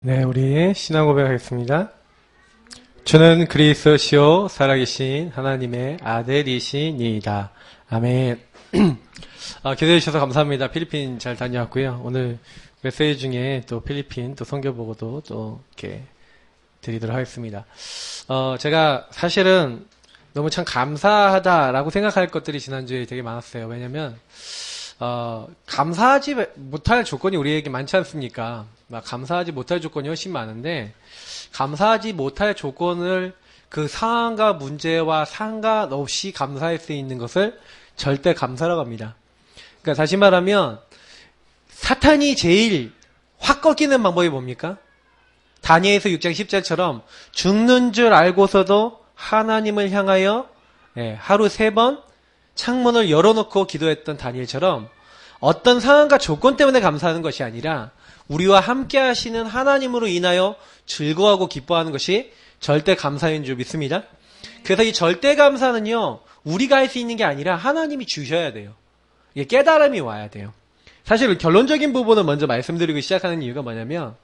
네, 우리 신앙 고백하겠습니다. 저는 그리스도시요 살아계신 하나님의 아들이시니이다. 아멘. 기도해 주셔서 감사합니다. 필리핀 잘 다녀왔고요. 오늘 메시지 중에 또 필리핀 또 선교 보고도 또 이렇게 드리도록 하겠습니다. 제가 사실은 너무 참 감사하다라고 생각할 것들이 지난주에 되게 많았어요. 왜냐면 감사하지 못할 조건이 우리에게 많지 않습니까? 감사하지 못할 조건이 훨씬 많은데, 감사하지 못할 조건을 그 상황과 문제와 상관없이 감사할 수 있는 것을 절대 감사라고 합니다. 그러니까 다시 말하면, 사탄이 제일 확 꺾이는 방법이 뭡니까? 다니엘서 6장 10절처럼 죽는 줄 알고서도 하나님을 향하여 하루 3번 창문을 열어놓고 기도했던 다니엘처럼 어떤 상황과 조건 때문에 감사하는 것이 아니라 우리와 함께 하시는 하나님으로 인하여 즐거워하고 기뻐하는 것이 절대 감사인 줄 믿습니다. 그래서 이 절대 감사는요, 우리가 할 수 있는 게 아니라 하나님이 주셔야 돼요. 이게 깨달음이 와야 돼요. 사실 결론적인 부분을 먼저 말씀드리고 시작하는 이유가 뭐냐면,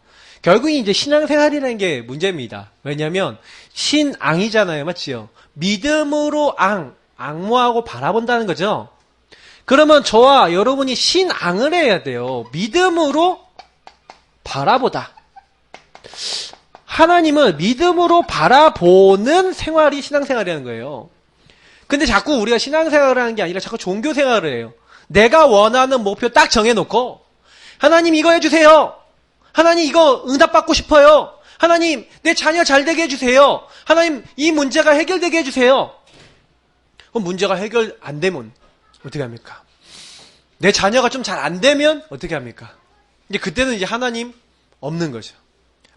결국 이제 신앙생활이라는 게 문제입니다. 왜냐면 신앙이잖아요, 맞지요? 믿음으로 앙모하고 바라본다는 거죠. 그러면 저와 여러분이 신앙을 해야 돼요. 믿음으로 바라보다. 하나님을 믿음으로 바라보는 생활이 신앙생활이라는 거예요. 근데 자꾸 우리가 신앙생활을 하는 게 아니라 자꾸 종교생활을 해요. 내가 원하는 목표 딱 정해놓고 하나님 이거 해주세요. 하나님 이거 응답받고 싶어요. 하나님 내 자녀 잘되게 해주세요. 하나님 이 문제가 해결되게 해주세요. 그럼 문제가 해결 안 되면 어떻게 합니까? 내 자녀가 좀 잘 안 되면 어떻게 합니까? 이제 그때는 이제 하나님 없는 거죠.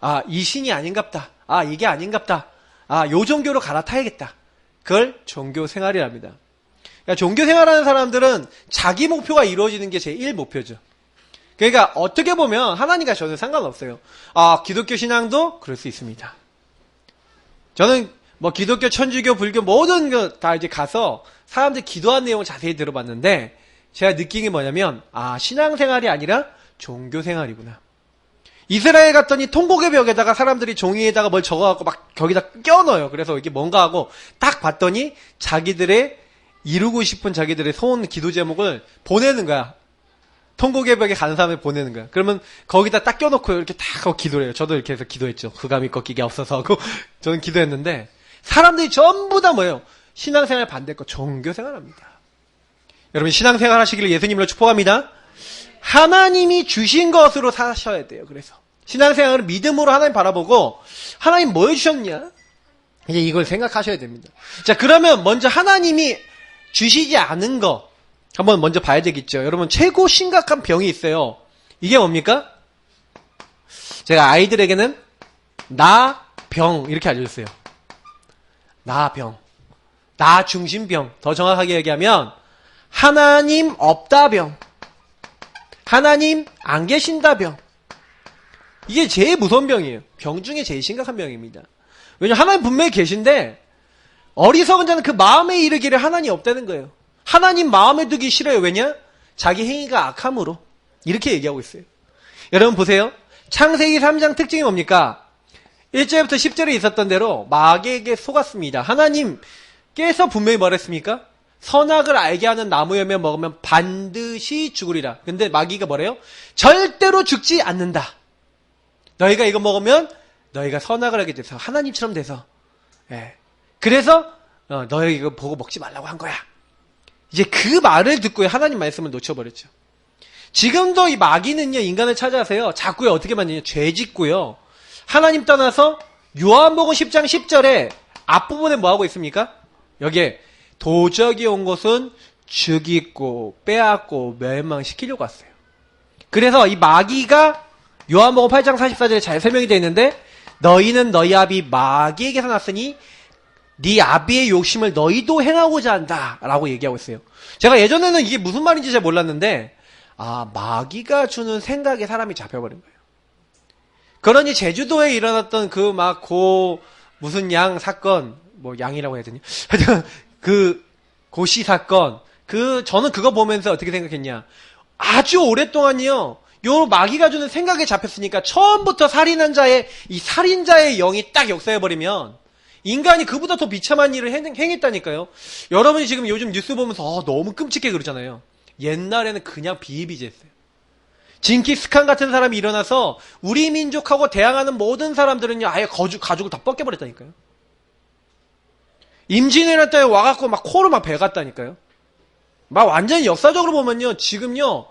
아, 이 신이 아닌갑다. 아, 이게 아닌갑다. 아, 요 종교로 갈아타야겠다. 그걸 종교 생활이랍니다. 그러니까 종교 생활하는 사람들은 자기 목표가 이루어지는 게 제1 목표죠. 그러니까 어떻게 보면 하나님과 저는 상관없어요. 아, 기독교 신앙도 그럴 수 있습니다. 저는 뭐 기독교, 천주교, 불교 모든 거 다 이제 가서 사람들 기도한 내용을 자세히 들어봤는데 제가 느낀 게 뭐냐면, 아, 신앙생활이 아니라 종교생활이구나. 이스라엘 갔더니 통곡의 벽에다가 사람들이 종이에다가 뭘 적어갖고 막 거기다 껴넣어요. 그래서 이게 뭔가 하고 딱 봤더니 자기들의 이루고 싶은 자기들의 소원 기도 제목을 보내는 거야. 통곡의 벽에 가는 사람을 보내는 거야. 그러면 거기다 딱 껴놓고 이렇게 딱 하고 기도를 해요. 저도 이렇게 해서 기도했죠. 흑암이 꺾이게 없어서 하고 저는 기도했는데 사람들이 전부 다 뭐예요? 신앙생활 반대 거 종교생활합니다. 여러분 신앙생활 하시기를 예수님으로 축복합니다. 하나님이 주신 것으로 사셔야 돼요. 그래서 신앙생활은 믿음으로 하나님 바라보고 하나님 뭐 해주셨냐? 이제 이걸 생각하셔야 됩니다. 자, 그러면 먼저 하나님이 주시지 않은 거 한번 먼저 봐야 되겠죠. 여러분 최고 심각한 병이 있어요. 이게 뭡니까? 제가 아이들에게는 나병 이렇게 알려줬어요. 나병, 나중심병. 더 정확하게 얘기하면 하나님 없다 병, 하나님 안 계신다 병. 이게 제일 무서운 병이에요. 병 중에 제일 심각한 병입니다. 왜냐하면 하나님 분명히 계신데 어리석은 자는 그 마음에 이르기를 하나님 없다는 거예요. 하나님 마음에 두기 싫어요. 왜냐? 자기 행위가 악함으로. 이렇게 얘기하고 있어요. 여러분 보세요. 창세기 3장 특징이 뭡니까? 1절부터 10절에 있었던 대로 마귀에게 속았습니다. 하나님께서 분명히 뭐랬습니까? 선악을 알게 하는 나무 열매 먹으면 반드시 죽으리라. 근데 마귀가 뭐래요? 절대로 죽지 않는다. 너희가 이거 먹으면 너희가 선악을 하게 돼서 하나님처럼 돼서 그래서 너희 이거 보고 먹지 말라고 한 거야. 이제 그 말을 듣고 하나님 말씀을 놓쳐버렸죠. 지금도 이 마귀는요, 인간을 찾아서요, 자꾸요, 어떻게 만드냐, 죄 짓고요, 하나님 떠나서 요한복음 10장 10절에 앞부분에 뭐하고 있습니까? 여기에 도적이 온 것은 죽이고 빼앗고 멸망시키려고 왔어요. 그래서 이 마귀가 요한복음 8장 44절에 잘 설명이 되어 있는데 너희는 너희 아비 마귀에게서 났으니 네 아비의 욕심을 너희도 행하고자 한다 라고 얘기하고 있어요. 제가 예전에는 이게 무슨 말인지 잘 몰랐는데 아, 마귀가 주는 생각에 사람이 잡혀버린 거예요. 그러니 제주도에 일어났던 그 막 무슨 양 사건, 뭐 양이라고 해야 되냐, 하여튼 그 고시 사건, 저는 그거 보면서 어떻게 생각했냐, 아주 오랫동안이요 요 마귀가 주는 생각에 잡혔으니까 처음부터 살인한 자의 이 살인자의 영이 딱 역사해버리면 인간이 그보다 더 비참한 일을 행했다니까요. 여러분이 지금 요즘 뉴스 보면서 너무 끔찍해 그러잖아요. 옛날에는 그냥 비일비재했어요. 징기스칸 같은 사람이 일어나서 우리 민족하고 대항하는 모든 사람들은요 아예 가죽을 다 벗겨버렸다니까요. 임진왜란 때 와갖고 막 코로 막 베갔다니까요. 막 완전히 역사적으로 보면요 지금요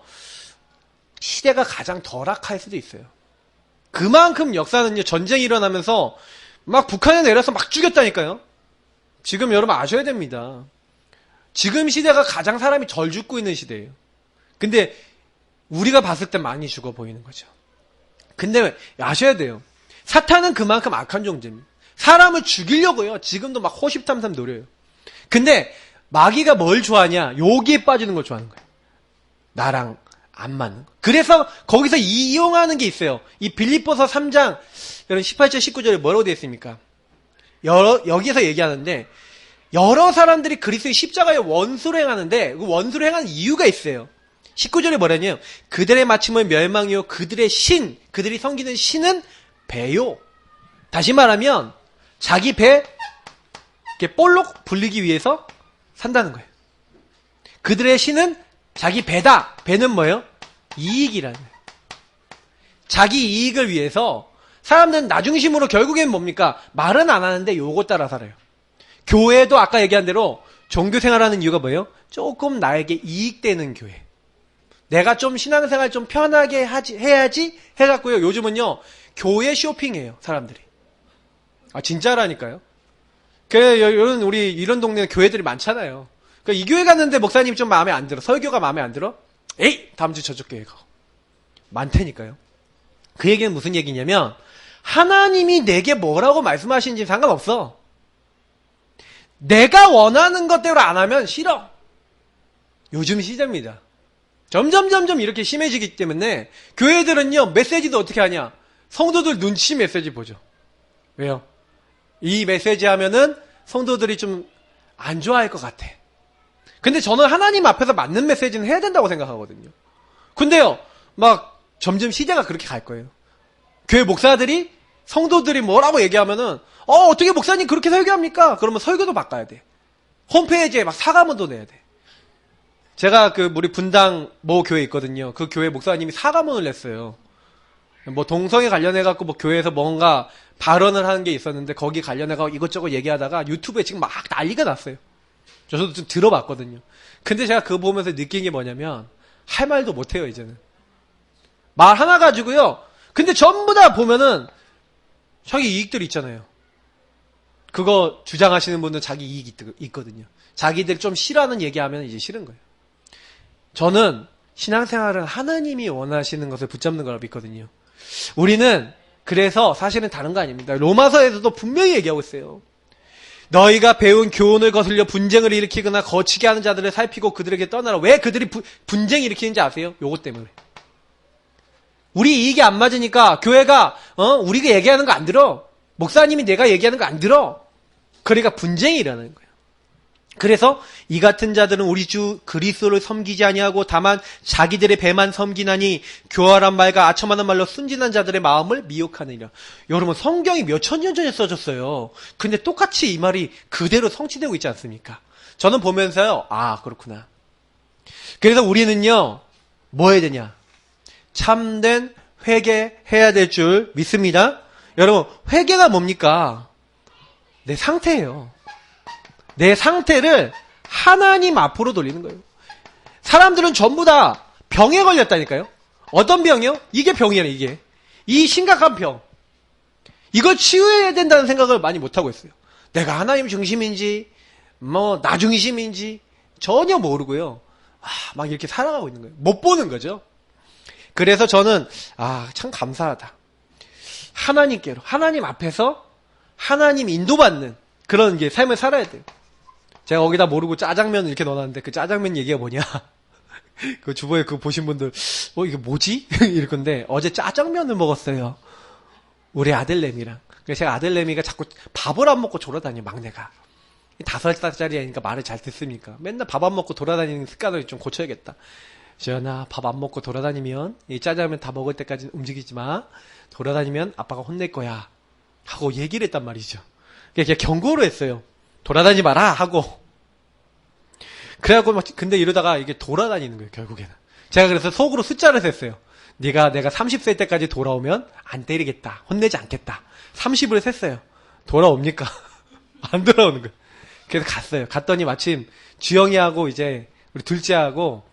시대가 가장 덜 악할 수도 있어요. 그만큼 역사는요 전쟁이 일어나면서 막 북한에 내려서 막 죽였다니까요. 지금 여러분 아셔야 됩니다. 지금 시대가 가장 사람이 덜 죽고 있는 시대예요. 근데 우리가 봤을 때 많이 죽어 보이는 거죠. 근데 아셔야 돼요. 사탄은 그만큼 악한 존재입니다. 사람을 죽이려고요. 지금도 막 호십탐탐 노려요. 근데 마귀가 뭘 좋아하냐? 여기에 빠지는 걸 좋아하는 거예요. 나랑 안 맞는 거. 그래서 거기서 이용하는 게 있어요. 이 빌립보서 3장 18절 19절에 뭐라고 되어 있습니까? 여기서 얘기하는데 여러 사람들이 그리스도의 십자가에 원수를 행하는데 그 원수를 행하는 이유가 있어요. 19절에 뭐라냐요? 그들의 마침은 멸망이요 그들이 섬기는 신은 배요. 다시 말하면 자기 배 이렇게 볼록 불리기 위해서 산다는 거예요. 그들의 신은 자기 배다. 배는 뭐예요? 이익이라는 거예요. 자기 이익을 위해서 사람들은 나중심으로 결국엔 뭡니까? 말은 안 하는데 요거 따라 살아요. 교회도 아까 얘기한 대로 종교생활하는 이유가 뭐예요? 조금 나에게 이익되는 교회. 내가 좀 신앙생활 좀 편하게 해야지 해갖고요. 요즘은요 교회 쇼핑해요 사람들이. 아 진짜라니까요. 우리 이런 동네 교회들이 많잖아요. 그러니까 이 교회 갔는데 목사님 좀 마음에 안 들어. 설교가 마음에 안 들어? 에이 다음 주 저쪽 교회 가. 많다니까요. 그 얘기는 무슨 얘기냐면 하나님이 내게 뭐라고 말씀하시는지 상관없어. 내가 원하는 것대로 안 하면 싫어. 요즘 시대입니다. 점점 이렇게 심해지기 때문에 교회들은요 메시지도 어떻게 하냐? 성도들 눈치 메시지 보죠. 왜요? 이 메시지 하면은 성도들이 좀 안 좋아할 것 같아. 근데 저는 하나님 앞에서 맞는 메시지는 해야 된다고 생각하거든요. 근데요 막 점점 시대가 그렇게 갈 거예요. 교회 목사들이 성도들이 뭐라고 얘기하면은 어떻게 목사님 그렇게 설교합니까? 그러면 설교도 바꿔야 돼. 홈페이지에 막 사과문도 내야 돼. 제가 우리 분당 모 교회 있거든요. 그 교회 목사님이 사과문을 냈어요. 뭐 동성애 관련해갖고 뭐 교회에서 뭔가 발언을 하는 게 있었는데 거기 관련해갖고 이것저것 얘기하다가 유튜브에 지금 막 난리가 났어요. 저도 좀 들어봤거든요. 근데 제가 그거 보면서 느낀 게 뭐냐면 할 말도 못해요 이제는. 말 하나 가지고요. 근데 전부 다 보면은 자기 이익들 있잖아요. 그거 주장하시는 분들 자기 이익이 있거든요. 자기들 좀 싫어하는 얘기하면 이제 싫은 거예요. 저는 신앙생활은 하나님이 원하시는 것을 붙잡는 거라고 믿거든요. 우리는 그래서 사실은 다른 거 아닙니다. 로마서에서도 분명히 얘기하고 있어요. 너희가 배운 교훈을 거슬려 분쟁을 일으키거나 거치게 하는 자들을 살피고 그들에게 떠나라. 왜 그들이 분쟁 일으키는지 아세요? 요것 때문에. 우리 이익이 안 맞으니까 교회가 우리가 얘기하는 거 안 들어. 목사님이 내가 얘기하는 거 안 들어. 그러니까 분쟁이 일어나는 거예요. 그래서 이 같은 자들은 우리 주 그리스도를 섬기지 아니하고 다만 자기들의 배만 섬기나니 교활한 말과 아첨하는 말로 순진한 자들의 마음을 미혹하느니라. 여러분 성경이 몇천 년 전에 써졌어요. 근데 똑같이 이 말이 그대로 성취되고 있지 않습니까? 저는 보면서요. 아 그렇구나. 그래서 우리는요. 뭐 해야 되냐. 참된 회개해야 될 줄 믿습니다. 여러분 회개가 뭡니까? 내 상태예요. 내 상태를 하나님 앞으로 돌리는 거예요. 사람들은 전부 다 병에 걸렸다니까요. 어떤 병이요? 이게 병이에요. 이게. 이 심각한 병. 이걸 치유해야 된다는 생각을 많이 못하고 있어요. 내가 하나님 중심인지 뭐 나 중심인지 전혀 모르고요. 막 이렇게 살아가고 있는 거예요. 못 보는 거죠. 그래서 저는 참 감사하다. 하나님께로 하나님 앞에서 하나님 인도받는 그런 게 삶을 살아야 돼요. 제가 거기다 모르고 짜장면을 이렇게 넣어놨는데 그 짜장면 얘기가 뭐냐? 그 주보에 그거 보신 분들 이게 뭐지? 이럴 건데 어제 짜장면을 먹었어요. 우리 아들내미랑. 그래서 제가 아들내미가 자꾸 밥을 안 먹고 돌아다녀 막내가. 5살짜리니까 말을 잘 듣습니까? 맨날 밥 안 먹고 돌아다니는 습관을 좀 고쳐야겠다. 지연아, 밥 안 먹고 돌아다니면, 이 짜장면 다 먹을 때까지 움직이지 마. 돌아다니면 아빠가 혼낼 거야. 하고 얘기를 했단 말이죠. 그냥 경고를 했어요. 돌아다니지 마라! 하고. 그래갖고 막, 근데 이러다가 이게 돌아다니는 거예요, 결국에는. 제가 그래서 속으로 숫자를 셌어요. 내가 30세 때까지 돌아오면 안 때리겠다. 혼내지 않겠다. 30을 셌어요. 돌아옵니까? 안 돌아오는 거예요. 그래서 갔어요. 갔더니 마침 주영이하고 이제 우리 둘째하고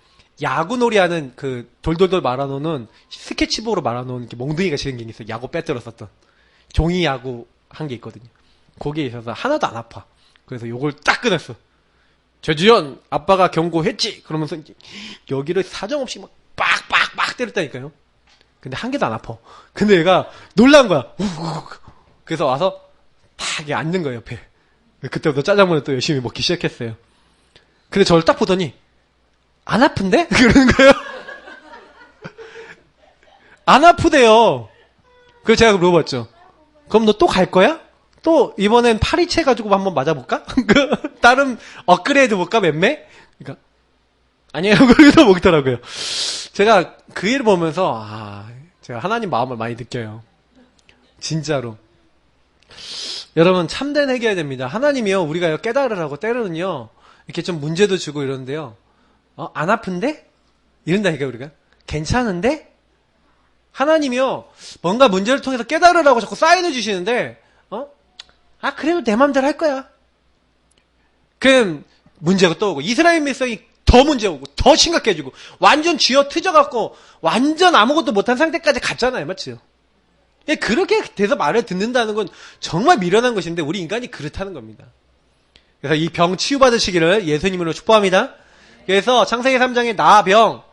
야구놀이 하는 그 돌돌돌 말아놓는 스케치북으로 말아놓은 이렇게 몽둥이가 생긴 게 있어요. 야구 빼들었었던. 종이 야구 한 게 있거든요. 거기에 있어서 하나도 안 아파. 그래서 요걸 딱 끊었어. 최주연, 아빠가 경고했지? 그러면서 여기를 사정없이 막 빡빡빡 때렸다니까요. 근데 한 개도 안 아파. 근데 얘가 놀란 거야. 그래서 와서 딱 앉는 거예요, 옆에. 그때부터 짜장면을 또 열심히 먹기 시작했어요. 근데 저를 딱 보더니 안 아픈데? 그러는 거예요. 안 아프대요. 그래서 제가 물어봤죠. 그럼 너 또 갈 거야? 또 이번엔 파리채 가지고 한번 맞아볼까? 다른 업그레이드 볼까 맴매? 그러니까 아니에요. 그러고서 먹더라고요. 제가 그 일을 보면서 제가 하나님 마음을 많이 느껴요. 진짜로. 여러분 참된 회개해야 됩니다. 하나님이요 우리가 깨달으라고 때로는요 이렇게 좀 문제도 주고 이러는데요. 안 아픈데? 이런다니까 우리가. 괜찮은데? 하나님이요 뭔가 문제를 통해서 깨달으라고 자꾸 사인을 주시는데 그래도 내 맘대로 할 거야. 그럼 문제가 또 오고 이스라엘 백성이 더 문제 오고 더 심각해지고 완전 쥐어 트져갖고 완전 아무것도 못한 상태까지 갔잖아요. 맞죠? 그렇게 돼서 말을 듣는다는 건 정말 미련한 것인데 우리 인간이 그렇다는 겁니다. 그래서 이 병 치유받으시기를 예수님으로 축복합니다. 그래서 창세기 3장에 나 병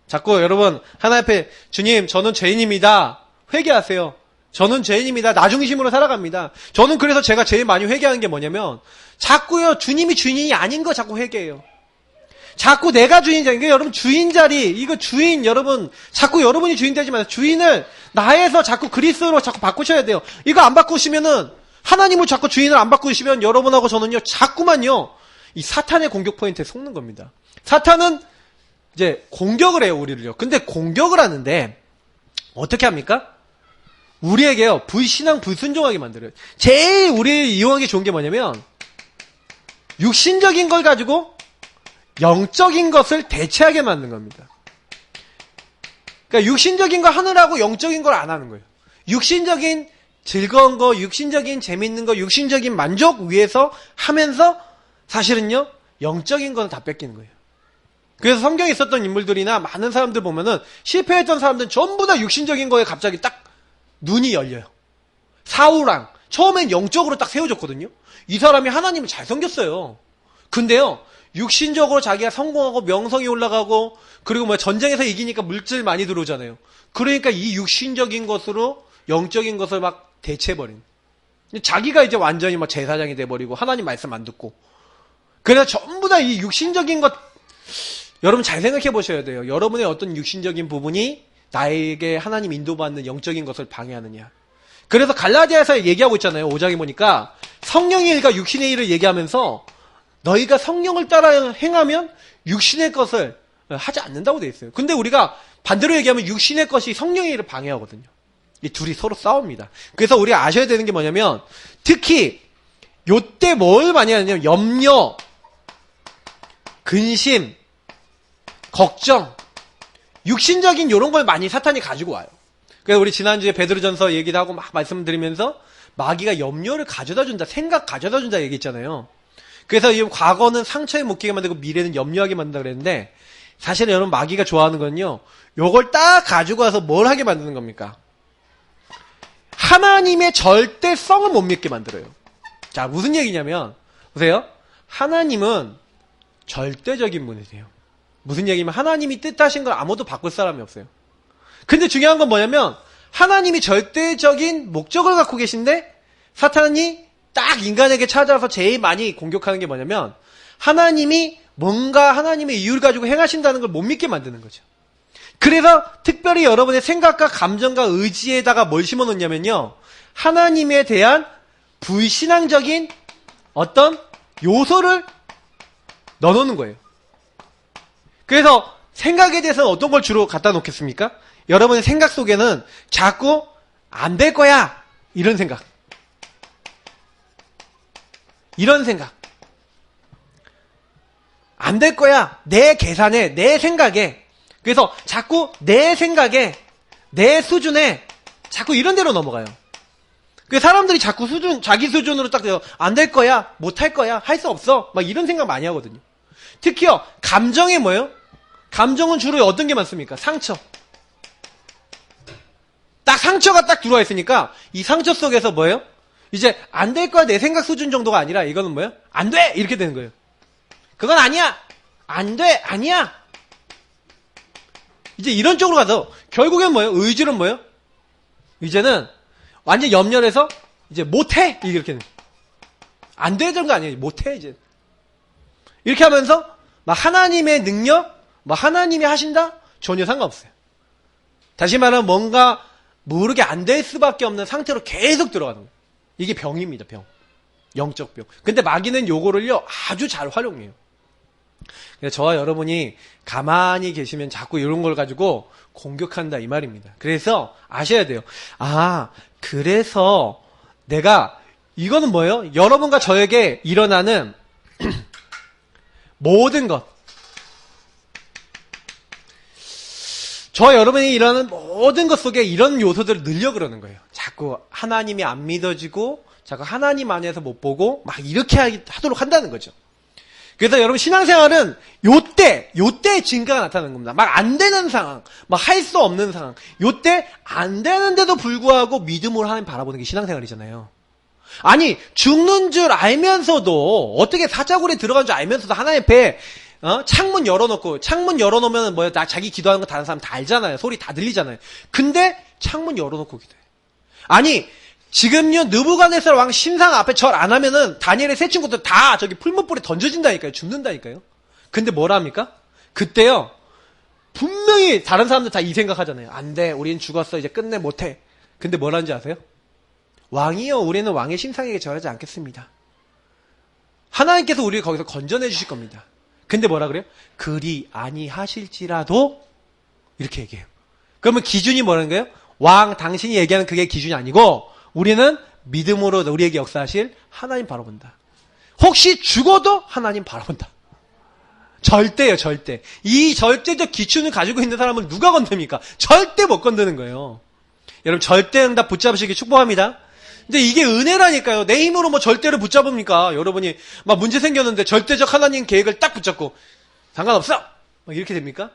자꾸 여러분 하나님 앞에 주님 저는 죄인입니다. 회개하세요. 저는 죄인입니다. 나 중심으로 살아갑니다. 저는 그래서 제가 제일 많이 회개하는 게 뭐냐면 자꾸요 주님이 주인이 아닌 거 자꾸 회개해요. 자꾸 내가 주인 자리, 여러분 주인 자리, 이거 주인 여러분 자꾸 여러분이 주인 되지 마세요. 주인을 나에서 자꾸 그리스도로 자꾸 바꾸셔야 돼요. 이거 안 바꾸시면은 하나님을 자꾸 주인을 안 바꾸시면 여러분하고 저는요 자꾸만요 이 사탄의 공격 포인트에 속는 겁니다. 사탄은 이제 공격을 해요 우리를요. 근데 공격을 하는데 어떻게 합니까? 우리에게요 불신앙 불순종하게 만들어요. 제일 우리를 이용하기 좋은 게 뭐냐면 육신적인 걸 가지고 영적인 것을 대체하게 만든 겁니다. 그러니까 육신적인 거 하느라고 영적인 걸 안 하는 거예요. 육신적인 즐거운 거, 육신적인 재밌는 거, 육신적인 만족 위해서 하면서 사실은요 영적인 건 다 뺏기는 거예요. 그래서 성경에 있었던 인물들이나 많은 사람들 보면은 실패했던 사람들은 전부 다 육신적인 거에 갑자기 딱 눈이 열려요. 사울왕 처음엔 영적으로 딱 세워졌거든요. 이 사람이 하나님을 잘 섬겼어요. 근데요 육신적으로 자기가 성공하고 명성이 올라가고 그리고 전쟁에서 이기니까 물질 많이 들어오잖아요. 그러니까 이 육신적인 것으로 영적인 것을 막 대체해버린. 자기가 이제 완전히 제사장이 돼버리고 하나님 말씀 안 듣고. 그래서 전부 다 이 육신적인 것 여러분 잘 생각해 보셔야 돼요. 여러분의 어떤 육신적인 부분이 나에게 하나님 인도받는 영적인 것을 방해하느냐. 그래서 갈라디아에서 얘기하고 있잖아요. 5장에 보니까 성령의 일과 육신의 일을 얘기하면서 너희가 성령을 따라 행하면 육신의 것을 하지 않는다고 되어 있어요. 근데 우리가 반대로 얘기하면 육신의 것이 성령의 일을 방해하거든요. 이 둘이 서로 싸웁니다. 그래서 우리가 아셔야 되는 게 뭐냐면 특히 요때 뭘 많이 하냐면 염려, 근심, 걱정, 육신적인 이런 걸 많이 사탄이 가지고 와요. 그래서 우리 지난주에 베드로전서 얘기도 하고 막 말씀드리면서 마귀가 염려를 가져다 준다, 생각 가져다 준다 얘기했잖아요. 그래서 이 과거는 상처에 묶이게 만들고 미래는 염려하게 만든다 그랬는데 사실은 여러분 마귀가 좋아하는 건요. 요걸 딱 가지고 와서 뭘 하게 만드는 겁니까? 하나님의 절대성을 못 믿게 만들어요. 자, 무슨 얘기냐면 보세요. 하나님은 절대적인 분이세요. 무슨 얘기냐면 하나님이 뜻하신 걸 아무도 바꿀 사람이 없어요. 근데 중요한 건 뭐냐면 하나님이 절대적인 목적을 갖고 계신데 사탄이 딱 인간에게 찾아와서 제일 많이 공격하는 게 뭐냐면 하나님이 뭔가 하나님의 이유를 가지고 행하신다는 걸 못 믿게 만드는 거죠. 그래서 특별히 여러분의 생각과 감정과 의지에다가 뭘 심어놓냐면요. 하나님에 대한 불신앙적인 어떤 요소를 넣어놓는 거예요. 그래서 생각에 대해서는 어떤 걸 주로 갖다 놓겠습니까? 여러분의 생각 속에는 자꾸 안 될 거야. 이런 생각. 이런 생각. 안 될 거야. 내 계산에, 내 생각에. 그래서 자꾸 내 생각에, 내 수준에 자꾸 이런 데로 넘어가요. 그 사람들이 자꾸 자기 수준으로 딱 안 될 거야, 못 할 거야, 할 수 없어. 막 이런 생각 많이 하거든요. 특히요, 감정이 뭐예요? 감정은 주로 어떤 게 많습니까? 상처. 딱 상처가 딱 들어와 있으니까 이 상처 속에서 뭐예요? 이제 안 될 거야 내 생각 수준 정도가 아니라 이거는 뭐예요? 안 돼! 이렇게 되는 거예요. 그건 아니야! 안 돼! 아니야! 이제 이런 쪽으로 가서 결국엔 뭐예요? 의지는 뭐예요? 이제는 완전 염려해서 이제 못해! 이렇게 되는 거예요. 안 되던 거 아니에요. 못해 이제. 이렇게 하면서 막 하나님의 능력, 막 하나님이 하신다? 전혀 상관없어요. 다시 말하면 뭔가 모르게 안 될 수밖에 없는 상태로 계속 들어가는 거예요. 이게 병입니다. 병. 영적 병. 근데 마귀는 요거를요 아주 잘 활용해요. 그래서 저와 여러분이 가만히 계시면 자꾸 이런 걸 가지고 공격한다 이 말입니다. 그래서 아셔야 돼요. 아, 그래서 내가 이거는 뭐예요? 여러분과 저에게 일어나는 모든 것, 저와 여러분이 일어나는 모든 것 속에 이런 요소들을 늘려 그러는 거예요. 자꾸 하나님이 안 믿어지고 자꾸 하나님 안에서 못 보고 막 이렇게 하도록 한다는 거죠. 그래서 여러분 신앙생활은 요때 증가가 나타나는 겁니다. 막 안 되는 상황, 막 할 수 없는 상황, 요때 안 되는데도 불구하고 믿음으로 하나님 바라보는 게 신앙생활이잖아요. 아니 죽는 줄 알면서도 어떻게 사자굴에 들어간 줄 알면서도 하나님 앞에 창문 열어놓고 창문 열어놓으면 뭐야 나 자기 기도하는 거 다른 사람 다 알잖아요. 소리 다 들리잖아요. 근데 창문 열어놓고 기도해. 아니 지금요 느부갓네살 왕 신상 앞에 절 안 하면은 다니엘의 세 친구들 다 저기 풀무불에 던져진다니까요. 죽는다니까요. 근데 뭐라 합니까? 그때요 분명히 다른 사람들 다 이 생각하잖아요. 안 돼 우린 죽었어 이제 끝내 못해. 근데 뭐라는지 아세요? 왕이요 우리는 왕의 신상에게 절하지 않겠습니다. 하나님께서 우리를 거기서 건져내 주실 겁니다. 근데 뭐라 그래요? 그리 아니하실지라도 이렇게 얘기해요. 그러면 기준이 뭐라는 거예요? 왕 당신이 얘기하는 그게 기준이 아니고 우리는 믿음으로 우리에게 역사하실 하나님 바라본다. 혹시 죽어도 하나님 바라본다. 절대요 절대. 이 절대적 기준을 가지고 있는 사람은 누가 건듭니까? 절대 못 건드는 거예요. 여러분 절대 응답 붙잡으시기 축복합니다. 근데 이게 은혜라니까요. 내 힘으로 뭐 절대를 붙잡습니까? 여러분이 막 문제 생겼는데 절대적 하나님 계획을 딱 붙잡고 상관없어! 막 이렇게 됩니까?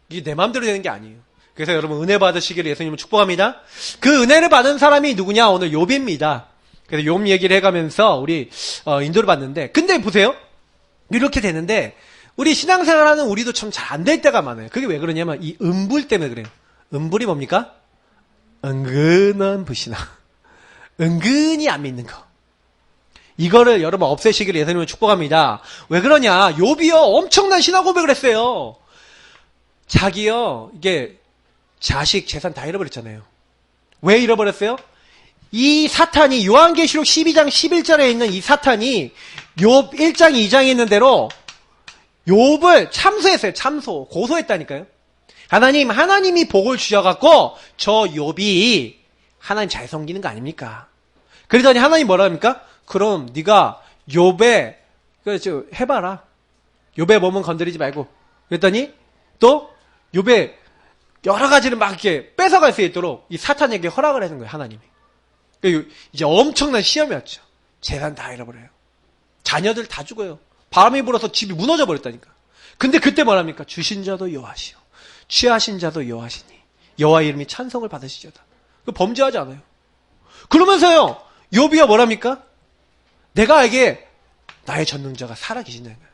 이게 내 마음대로 되는 게 아니에요. 그래서 여러분 은혜 받으시기를 예수님을 축복합니다. 그 은혜를 받은 사람이 누구냐? 오늘 욥입니다. 그래서 욥 얘기를 해가면서 우리 인도를 받는데 근데 보세요. 이렇게 되는데 우리 신앙생활하는 우리도 참 잘 안 될 때가 많아요. 그게 왜 그러냐면 이 음불 때문에 그래요. 음불이 뭡니까? 은근한 불신앙. 은근히 안 믿는 거. 이거를 여러분 없애시기를 예수님을 축복합니다. 왜 그러냐? 욥이요 엄청난 신앙 고백을 했어요. 자기요 이게 자식 재산 다 잃어버렸잖아요. 왜 잃어버렸어요? 이 사탄이 요한계시록 12장 11절에 있는 이 사탄이 욥 1장 2장에 있는 대로 욥을 참소했어요. 참소. 고소했다니까요. 하나님이 복을 주셔갖고 저 욥이 하나님 잘 섬기는 거 아닙니까? 그러더니 하나님 뭐라 합니까? 그럼 네가 욥의 해봐라. 욥의 몸은 건드리지 말고. 그랬더니 또 욥의 여러 가지를 막 이렇게 뺏어갈 수 있도록 이 사탄에게 허락을 하는 거예요. 하나님이. 이제 엄청난 시험이 왔죠. 재산 다 잃어버려요. 자녀들 다 죽어요. 바람이 불어서 집이 무너져 버렸다니까. 근데 그때 뭐랍니까? 주신 자도 여호와시오. 취하신 자도 여호와시니 여호와의 이름이 찬송을 받으시죠다. 범죄하지 않아요. 그러면서요 욥이가 뭐랍니까? 내가 알기에 나의 전능자가 살아계신다는 거예요.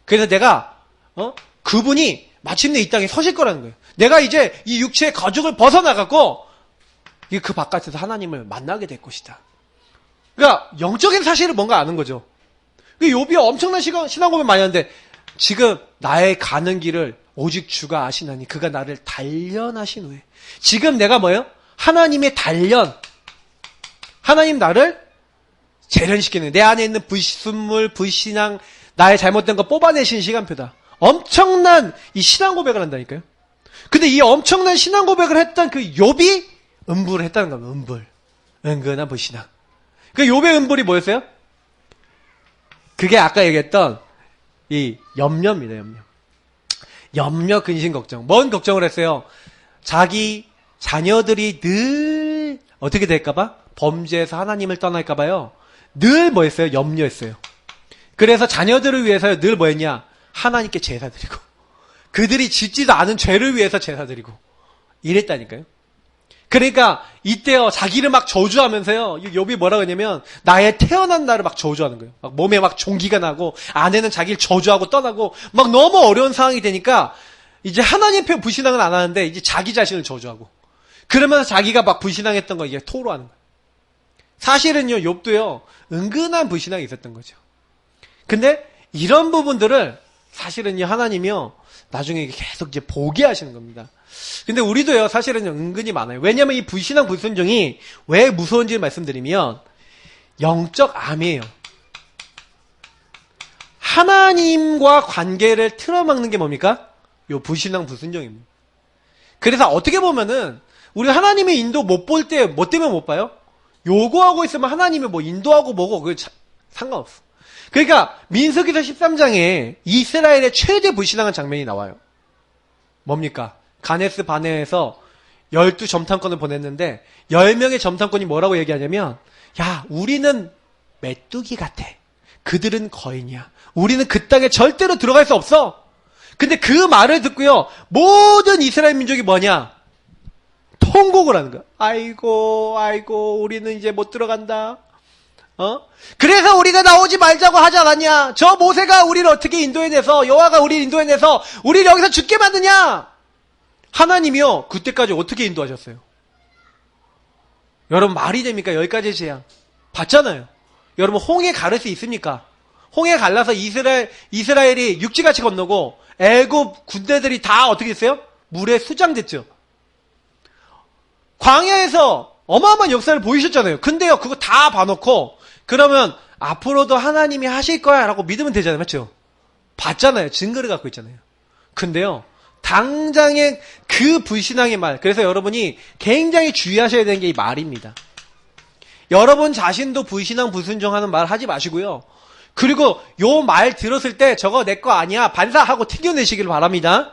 그래서 내가 그분이 마침내 이 땅에 서실 거라는 거예요. 내가 이제 이 육체의 거죽을 벗어나갖고 그 바깥에서 하나님을 만나게 될 것이다. 그러니까 영적인 사실을 뭔가 아는 거죠. 욥이 엄청난 신앙 고백 많이 하는데 지금 나의 가는 길을 오직 주가 아시나니 그가 나를 단련하신 후에 지금 내가 뭐예요? 하나님의 단련. 하나님 나를 재련시키는 내 안에 있는 불순물, 불신앙, 나의 잘못된 거 뽑아내신 시간표다. 엄청난 이 신앙 고백을 한다니까요. 근데 이 엄청난 신앙 고백을 했던 그 욥이 음부를 했다는 겁니다. 음불. 은근한 불신앙. 그 욥의 음불이 뭐였어요? 그게 아까 얘기했던 이 염려입니다. 염려, 근심, 걱정. 뭔 걱정을 했어요? 자기 자녀들이 늘 어떻게 될까봐? 범죄해서 하나님을 떠날까봐요. 늘 뭐였어요? 염려했어요. 그래서 자녀들을 위해서 늘 뭐였냐? 하나님께 제사 드리고 그들이 짓지도 않은 죄를 위해서 제사 드리고 이랬다니까요. 그러니까 이때요 자기를 막 저주하면서요. 욥이 뭐라고 했냐면 나의 태어난 날을 막 저주하는 거예요. 막 몸에 막 종기가 나고 아내는 자기를 저주하고 떠나고 막 너무 어려운 상황이 되니까 이제 하나님 편 불신앙은 안 하는데 이제 자기 자신을 저주하고 그러면서 자기가 막 불신앙했던 거 이게 토로하는 거예요. 사실은요 욥도요 은근한 불신앙이 있었던 거죠. 근데 이런 부분들을 사실은요 하나님이요 나중에 계속 이제 보게 하시는 겁니다. 근데 우리도요 사실은 은근히 많아요. 왜냐면 이 불신앙 불순종이 왜 무서운지 말씀드리면 영적 암이에요. 하나님과 관계를 틀어막는 게 뭡니까? 요 불신앙 불순종입니다. 그래서 어떻게 보면은 우리 하나님의 인도 못 볼 때 뭐 때문에 못 봐요? 요구하고 있으면 하나님이 뭐 인도하고 뭐고 그게 상관없어. 그러니까 민수기서 13장에 이스라엘의 최대 불신앙한 장면이 나와요. 뭡니까? 가네스 바네에서 12점탐꾼을 보냈는데 10명의 점탐꾼이 뭐라고 얘기하냐면 야 우리는 메뚜기 같아. 그들은 거인이야. 우리는 그 땅에 절대로 들어갈 수 없어. 근데 그 말을 듣고요 모든 이스라엘 민족이 뭐냐? 통곡을 하는 거야. 아이고 우리는 이제 못 들어간다. 그래서 우리가 나오지 말자고 하지 않았냐? 저 모세가 우리를 어떻게 인도해내서 여호와가 우리를 인도해내서 우리를 여기서 죽게 만드냐? 하나님이요 그때까지 어떻게 인도하셨어요? 여러분 말이 됩니까? 여기까지의 재앙 봤잖아요. 여러분 홍해 가를 수 있습니까? 홍해 갈라서 이스라엘이 육지같이 건너고 애굽 군대들이 다 어떻게 됐어요? 물에 수장됐죠. 광야에서 어마어마한 역사를 보이셨잖아요. 근데요 그거 다 봐놓고 그러면 앞으로도 하나님이 하실 거야 라고 믿으면 되잖아요. 맞죠? 봤잖아요. 증거를 갖고 있잖아요. 근데요 당장의 그 불신앙의 말, 그래서 여러분이 굉장히 주의하셔야 되는 게 이 말입니다. 여러분 자신도 불신앙 불순종하는 말 하지 마시고요. 그리고 요 말 들었을 때 저거 내 거 아니야 반사하고 튕겨내시길 바랍니다.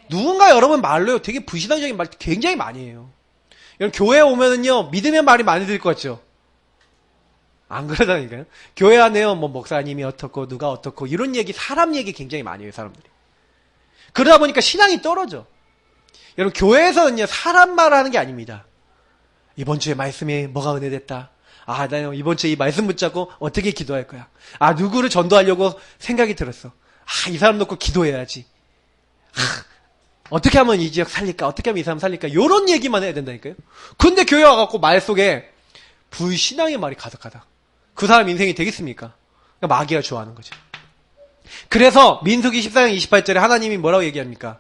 누군가 여러분 말로요 되게 불신앙적인 말 굉장히 많이 해요. 여러분 교회에 오면은요 믿음의 말이 많이 들릴 것 같죠? 안 그러다니까요. 교회 안에요 뭐 목사님이 어떻고 누가 어떻고 이런 얘기 사람 얘기 굉장히 많이 해요 사람들이. 그러다 보니까 신앙이 떨어져. 여러분 교회에서는요 사람 말하는 게 아닙니다. 이번 주에 말씀이 뭐가 은혜됐다. 아 나 이번 주에 이 말씀 붙잡고 어떻게 기도할 거야. 아 누구를 전도하려고 생각이 들었어. 아 이 사람 놓고 기도해야지. 어떻게 하면 이 지역 살릴까? 어떻게 하면 이 사람 살릴까? 요런 얘기만 해야 된다니까요. 근데 교회 와갖고 말 속에 불신앙의 말이 가득하다. 그 사람 인생이 되겠습니까? 그러니까 마귀가 좋아하는 거죠. 그래서 민수기 14장 28절에 하나님이 뭐라고 얘기합니까?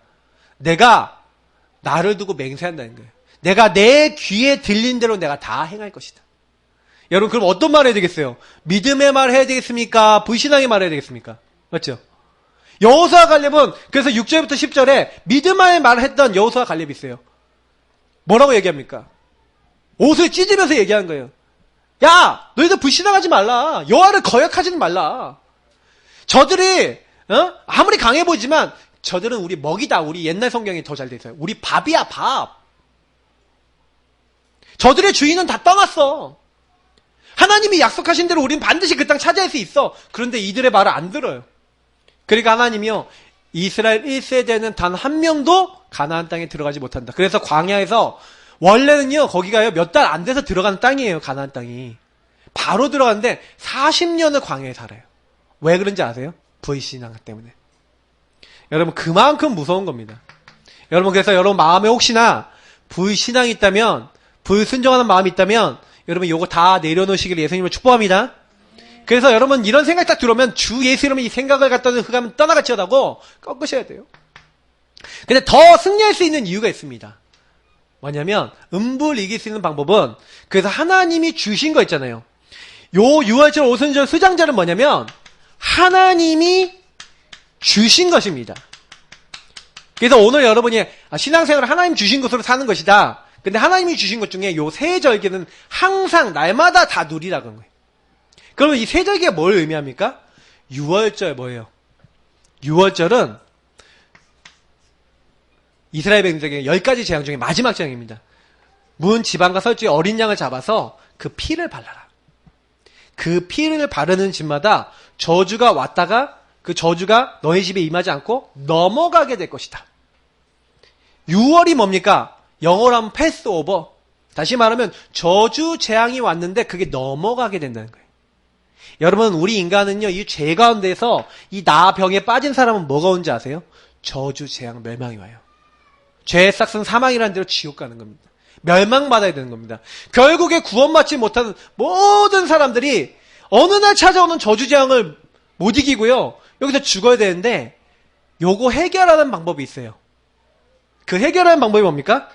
내가 나를 두고 맹세한다는 거예요. 내가 내 귀에 들린 대로 내가 다 행할 것이다. 여러분 그럼 어떤 말 해야 되겠어요? 믿음의 말 해야 되겠습니까? 불신앙의 말 해야 되겠습니까? 맞죠? 여호수아 갈렙은 그래서 6절부터 10절에 믿음의 말을 했던 여호수아 갈렙이 있어요. 뭐라고 얘기합니까? 옷을 찢으면서 얘기하는 거예요. 야 너희들 불신앙하지 말라. 여호와를 거역하지는 말라. 저들이 아무리 강해 보이지만 저들은 우리 먹이다. 우리 옛날 성경이 더 잘 돼 있어요. 우리 밥이야 밥. 저들의 주인은 다 떠났어. 하나님이 약속하신 대로 우리는 반드시 그 땅 차지할 수 있어. 그런데 이들의 말을 안 들어요. 그러니까 하나님이요 이스라엘 1세대는 단 한 명도 가나안 땅에 들어가지 못한다. 그래서 광야에서 원래는요 거기가요 몇 달 안 돼서 들어가는 땅이에요. 가나안 땅이 바로 들어갔는데 40년을 광야에 살아요. 왜 그런지 아세요? 불신앙 때문에. 여러분 그만큼 무서운 겁니다. 여러분 그래서 여러분 마음에 혹시나 불신앙이 있다면 불순종하는 마음이 있다면 여러분 요거 다 내려놓으시길 예수님을 축복합니다. 그래서 여러분 이런 생각 딱 들어오면 주 예수 이름의 이 생각을 갖다는 흑암은 떠나가치하다고 꺾으셔야 돼요. 근데 더 승리할 수 있는 이유가 있습니다. 뭐냐면 음부를 이길 수 있는 방법은 그래서 하나님이 주신 거 있잖아요. 요 6월절 오순절 수장절은 뭐냐면 하나님이 주신 것입니다. 그래서 오늘 여러분이 신앙생활을 하나님 주신 것으로 사는 것이다. 근데 하나님이 주신 것 중에 요 세 절기는 항상 날마다 다 누리라는 거예요. 그러면 이 세 절기가 뭘 의미합니까? 유월절 뭐예요? 유월절은 이스라엘 백성에게 10가지 재앙 중에 마지막 재앙입니다. 문 지방과 설주에 어린 양을 잡아서 그 피를 발라라. 그 피를 바르는 집마다 저주가 왔다가 그 저주가 너희 집에 임하지 않고 넘어가게 될 것이다. 6월이 뭡니까? 영어로 하면 패스오버. 다시 말하면 저주 재앙이 왔는데 그게 넘어가게 된다는 거예요. 여러분, 우리 인간은요, 이 죄 가운데서 이 나병에 빠진 사람은 뭐가 온지 아세요? 저주 재앙 멸망이 와요. 죄의 싹은 사망이라는 대로 지옥 가는 겁니다. 멸망받아야 되는 겁니다. 결국에 구원받지 못하는 모든 사람들이 어느 날 찾아오는 저주 재앙을 못 이기고요. 여기서 죽어야 되는데 요거 해결하는 방법이 있어요. 그 해결하는 방법이 뭡니까?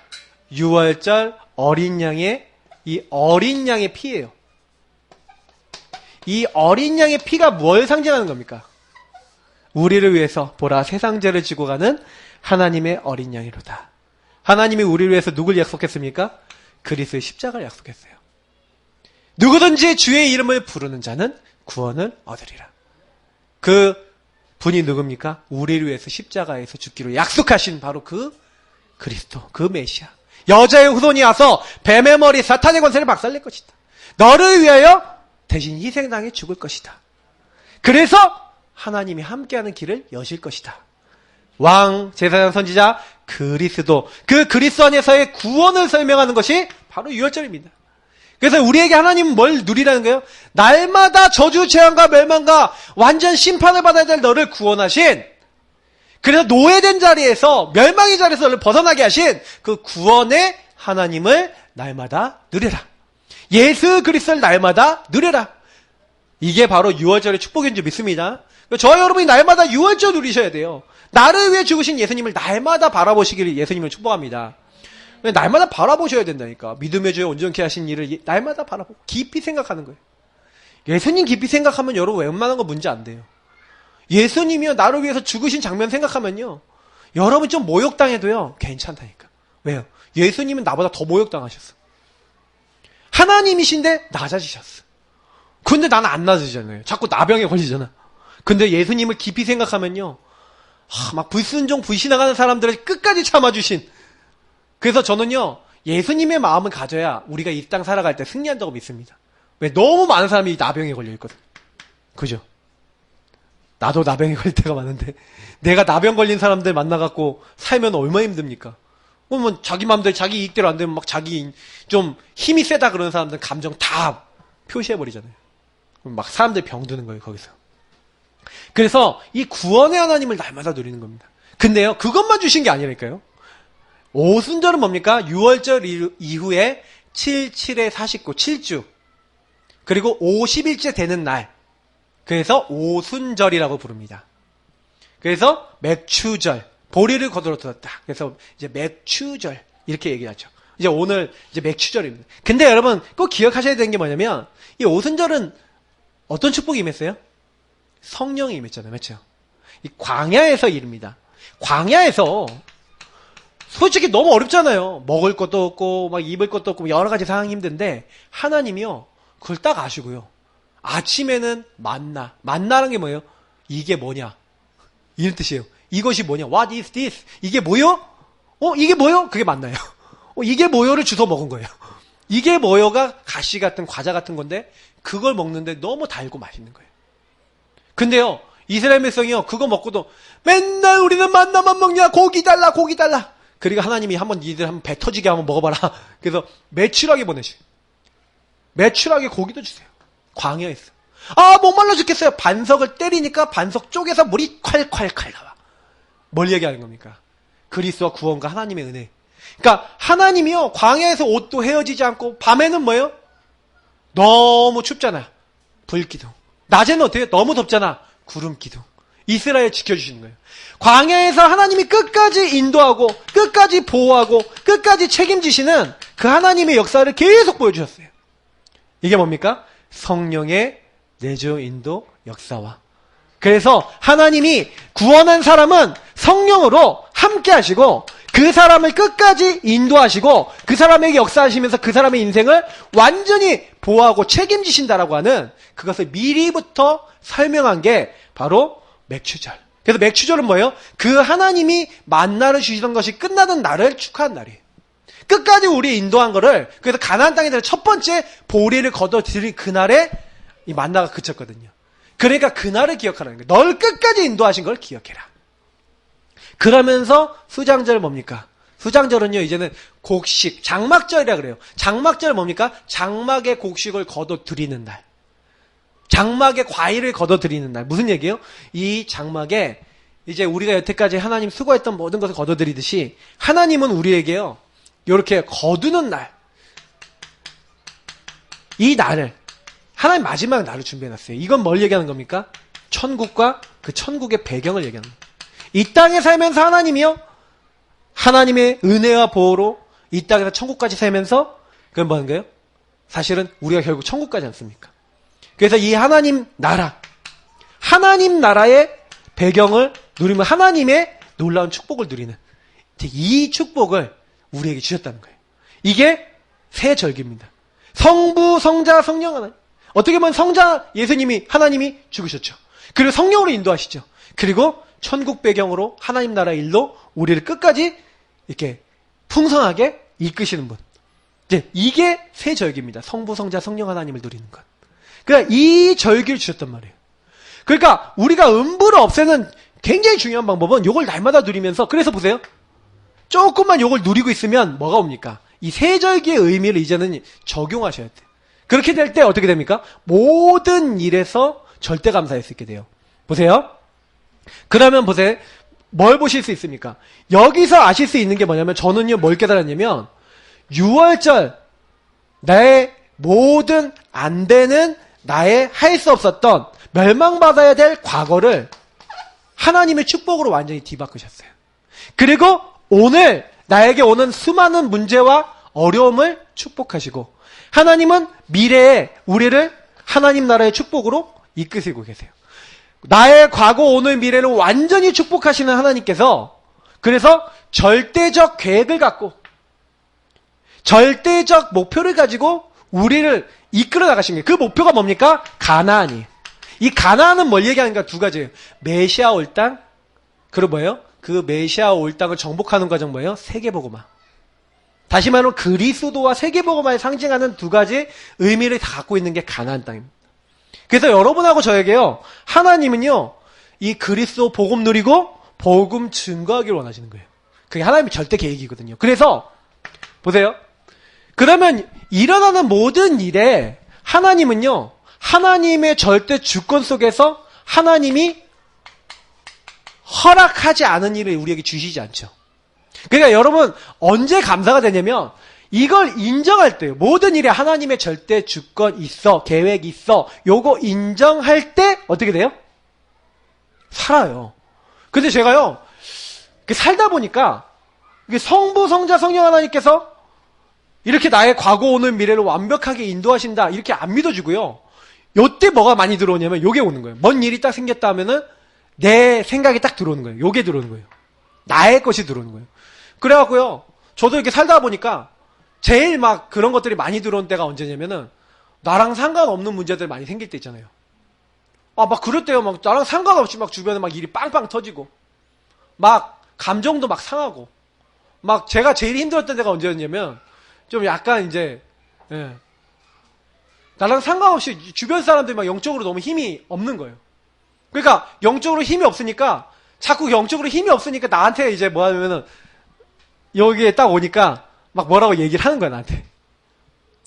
유월절 어린 양의 이 어린 양의 피예요. 이 어린 양의 피가 뭘 상징하는 겁니까? 우리를 위해서 보라 세상 죄를 지고 가는 하나님의 어린 양이로다. 하나님이 우리를 위해서 누굴 약속했습니까? 그리스도의 십자가를 약속했어요. 누구든지 주의 이름을 부르는 자는 구원을 얻으리라. 그 분이 누굽니까? 우리를 위해서 십자가에서 죽기로 약속하신 바로 그 그리스도, 그 메시아. 여자의 후손이 와서 뱀의 머리 사탄의 권세를 박살낼 것이다. 너를 위하여 대신 희생당해 죽을 것이다. 그래서 하나님이 함께하는 길을 여실 것이다. 왕, 제사장, 선지자, 그리스도, 그 그리스도 안에서의 구원을 설명하는 것이 바로 유월절입니다. 그래서 우리에게 하나님은 뭘 누리라는 거예요? 날마다 저주, 재앙과 멸망과 완전 심판을 받아야 될 너를 구원하신, 그래서 노예된 자리에서, 멸망의 자리에서 너를 벗어나게 하신 그 구원의 하나님을 날마다 누려라. 예수 그리스도를 날마다 누려라. 이게 바로 유월절의 축복인 줄 믿습니다. 저와 여러분이 날마다 유월절 누리셔야 돼요. 나를 위해 죽으신 예수님을 날마다 바라보시기를 예수님을 축복합니다. 날마다 바라보셔야 된다니까. 믿음의 주에 온전케 하신 일을 날마다 바라보고 깊이 생각하는 거예요. 예수님 깊이 생각하면 여러분 웬만한 거 문제 안 돼요. 예수님이요 나를 위해서 죽으신 장면 생각하면요 여러분 좀 모욕당해도요 괜찮다니까. 왜요? 예수님은 나보다 더 모욕당하셨어. 하나님이신데 낮아지셨어. 근데 나는 안 낮아지잖아요. 자꾸 나병에 걸리잖아. 근데 예수님을 깊이 생각하면요 막 불순종 불신앙하는 사람들을 끝까지 참아주신. 그래서 저는요 예수님의 마음을 가져야 우리가 이 땅 살아갈 때 승리한다고 믿습니다. 왜? 너무 많은 사람이 나병에 걸려있거든. 그죠? 나도 나병에 걸릴 때가 많은데 내가 나병 걸린 사람들 만나갖고 살면 얼마나 힘듭니까? 그러면 자기 마음대로 자기 이익대로 안 되면 막 자기 좀 힘이 세다 그러는 사람들 감정 다 표시해버리잖아요. 그럼 막 사람들 병드는 거예요 거기서. 그래서 이 구원의 하나님을 날마다 누리는 겁니다. 근데요 그것만 주신 게 아니라니까요. 오순절은 뭡니까? 6월절 이후에 7, 7에 49, 7주 그리고 50일째 되는 날, 그래서 오순절이라고 부릅니다. 그래서 맥추절, 보리를 거들어들었다. 그래서 이제 맥추절 이렇게 얘기하죠. 이제 오늘 이제 맥추절입니다. 근데 여러분 꼭 기억하셔야 되는 게 뭐냐면 이 오순절은 어떤 축복이 임했어요? 성령이 임했잖아요. 그렇죠? 이 광야에서 이릅니다. 광야에서 솔직히 너무 어렵잖아요. 먹을 것도 없고 막 입을 것도 없고 여러 가지 상황이 힘든데 하나님이요 그걸 딱 아시고요. 아침에는 만나라는 게 뭐예요? 이게 뭐냐? 이런 뜻이에요. 이것이 뭐냐? What is this? 이게 뭐요? 이게 뭐요? 그게 만나요. 이게 뭐요를 주워 먹은 거예요. 이게 뭐요가 가시 같은 과자 같은 건데 그걸 먹는데 너무 달고 맛있는 거예요. 근데요 이스라엘 백성이요 그거 먹고도 맨날 우리는 만나만 먹냐? 고기 달라 고기 달라. 그리고 하나님이 한번 니들 한번 배 터지게 한번 먹어봐라. 그래서 매출하게 보내시. 매출하게 고기도 주세요. 광야에서. 목말라 죽겠어요. 반석을 때리니까 반석 쪽에서 물이 콸콸콸 나와. 뭘 얘기하는 겁니까? 그리스도와 구원과 하나님의 은혜. 그러니까 하나님이요 광야에서 옷도 헤어지지 않고 밤에는 뭐예요? 너무 춥잖아. 불기둥. 낮에는 어때요? 너무 덥잖아. 구름기둥. 이스라엘 지켜주시는 거예요. 광야에서 하나님이 끝까지 인도하고 끝까지 보호하고 끝까지 책임지시는 그 하나님의 역사를 계속 보여주셨어요. 이게 뭡니까? 성령의 내주 인도 역사와 그래서 하나님이 구원한 사람은 성령으로 함께 하시고 그 사람을 끝까지 인도하시고 그 사람에게 역사하시면서 그 사람의 인생을 완전히 보호하고 책임지신다라고 하는 그것을 미리부터 설명한 게 바로 맥추절. 그래서 맥추절은 뭐예요? 그 하나님이 만나를 주시던 것이 끝나는 날을 축하한 날이에요. 끝까지 우리 인도한 거를, 그래서 가나안 땅에 대해서 첫 번째 보리를 거둬들인 그날에 이 만나가 그쳤거든요. 그러니까 그날을 기억하라는 거예요. 널 끝까지 인도하신 걸 기억해라. 그러면서 수장절 뭡니까? 수장절은요, 이제는 곡식, 장막절이라 그래요. 장막절 뭡니까? 장막의 곡식을 거둬들이는 날. 장막의 과일을 거둬들이는 날. 무슨 얘기예요? 이 장막에 이제 우리가 여태까지 하나님 수고했던 모든 것을 거둬들이듯이 하나님은 우리에게요, 이렇게 거두는 날. 이 날을, 하나님 마지막 날을 준비해놨어요. 이건 뭘 얘기하는 겁니까? 천국과 그 천국의 배경을 얘기하는 거예요. 이 땅에 살면서 하나님이요, 하나님의 은혜와 보호로 이 땅에서 천국까지 살면서 그건 뭐 하는 거예요? 사실은 우리가 결국 천국 가지 않습니까? 그래서 이 하나님 나라, 하나님 나라의 배경을 누리면 하나님의 놀라운 축복을 누리는 이 축복을 우리에게 주셨다는 거예요. 이게 새 절기입니다. 성부, 성자, 성령 하나님. 어떻게 보면 성자 예수님이 하나님이 죽으셨죠. 그리고 성령으로 인도하시죠. 그리고 천국 배경으로 하나님 나라의 일로 우리를 끝까지 이렇게 풍성하게 이끄시는 분. 이제 이게 새 절기입니다. 성부, 성자, 성령 하나님을 누리는 것. 그러니까 이 절기를 주셨단 말이에요. 그러니까 우리가 음부를 없애는 굉장히 중요한 방법은 이걸 날마다 누리면서, 그래서 보세요. 조금만 이걸 누리고 있으면 뭐가 옵니까? 이 새 절기의 의미를 이제는 적용하셔야 돼요. 그렇게 될 때 어떻게 됩니까? 모든 일에서 절대 감사할 수 있게 돼요. 보세요. 그러면 보세요. 뭘 보실 수 있습니까? 여기서 아실 수 있는 게 뭐냐면, 저는요, 뭘 깨달았냐면, 6월절, 나의 모든 안 되는, 나의 할 수 없었던, 멸망받아야 될 과거를 하나님의 축복으로 완전히 뒤바꾸셨어요. 그리고 오늘 나에게 오는 수많은 문제와 어려움을 축복하시고, 하나님은 미래에 우리를 하나님 나라의 축복으로 이끄시고 계세요. 나의 과거, 오늘, 미래를 완전히 축복하시는 하나님께서, 그래서 절대적 계획을 갖고 절대적 목표를 가지고 우리를 이끌어 나가신 거예요. 그 목표가 뭡니까? 가나안이에요. 이 가나안은 뭘 얘기하는가? 두 가지예요. 메시아 올 땅, 그리고 뭐예요? 그 메시아 올 땅을 정복하는 과정 뭐예요? 세계복음화. 다시 말하면 그리스도와 세계복음화를 상징하는 두 가지 의미를 다 갖고 있는 게 가나안 땅입니다. 그래서 여러분하고 저에게요, 하나님은요, 이 그리스도 복음 누리고 복음 증거하기를 원하시는 거예요. 그게 하나님의 절대 계획이거든요. 그래서 보세요. 그러면 일어나는 모든 일에 하나님은요, 하나님의 절대 주권 속에서 하나님이 허락하지 않은 일을 우리에게 주시지 않죠. 그러니까 여러분 언제 감사가 되냐면, 이걸 인정할 때요. 모든 일에 하나님의 절대 주권 있어, 계획 있어, 요거 인정할 때 어떻게 돼요? 살아요. 근데 제가요, 살다 보니까 성부, 성자, 성령 하나님께서 이렇게 나의 과거, 오늘, 미래를 완벽하게 인도하신다, 이렇게 안 믿어주고요. 요때 뭐가 많이 들어오냐면 요게 오는 거예요. 뭔 일이 딱 생겼다 하면은 내 생각이 딱 들어오는 거예요. 요게 들어오는 거예요. 나의 것이 들어오는 거예요. 그래갖고요, 저도 이렇게 살다 보니까 제일 막 그런 것들이 많이 들어온 때가 언제냐면은, 나랑 상관없는 문제들 많이 생길 때 있잖아요. 막 그럴 때요, 막 나랑 상관없이 막 주변에 막 일이 빵빵 터지고, 막 감정도 막 상하고, 막 제가 제일 힘들었던 때가 언제였냐면, 좀 약간 이제, 예, 나랑 상관없이 주변 사람들이 막 영적으로 너무 힘이 없는 거예요. 그러니까 영적으로 힘이 없으니까, 자꾸 영적으로 힘이 없으니까 나한테 이제 뭐 하냐면은, 여기에 딱 오니까 막 뭐라고 얘기를 하는 거야, 나한테.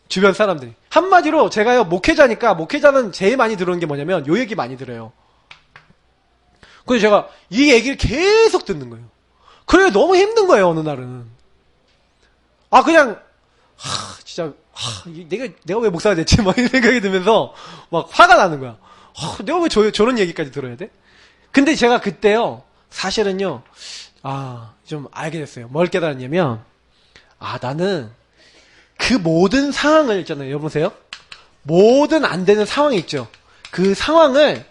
주변 사람들이. 한마디로 제가요, 목회자니까, 목회자는 제일 많이 들어오는 게 뭐냐면 요 얘기 많이 들어요. 그래서 제가 이 얘기를 계속 듣는 거예요. 그래, 너무 힘든 거예요, 어느 날은. 그냥 진짜 내가 왜 목사가 됐지? 막 이 생각이 들면서 막 화가 나는 거야. 내가 왜 저런 얘기까지 들어야 돼? 근데 제가 그때요, 사실은요, 좀 알게 됐어요. 뭘 깨달았냐면, 나는 그 모든 상황을 있잖아요. 여보세요? 모든 안 되는 상황이 있죠. 그 상황을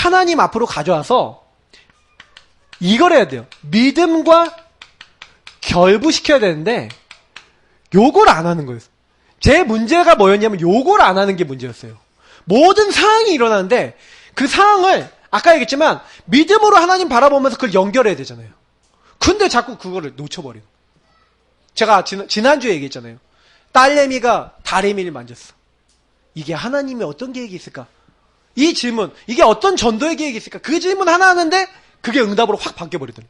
하나님 앞으로 가져와서 이걸 해야 돼요. 믿음과 결부시켜야 되는데 요걸 안 하는 거예요. 제 문제가 뭐였냐면 요걸 안 하는 게 문제였어요. 모든 상황이 일어나는데 그 상황을 아까 얘기했지만 믿음으로 하나님 바라보면서 그걸 연결해야 되잖아요. 근데 자꾸 그거를 놓쳐버리고. 제가 지난주에 얘기했잖아요. 딸내미가 다리미를 만졌어. 이게 하나님의 어떤 계획이 있을까? 이 질문, 이게 어떤 전도의 계획이 있을까? 그 질문 하나 하는데 그게 응답으로 확 바뀌어버리더니.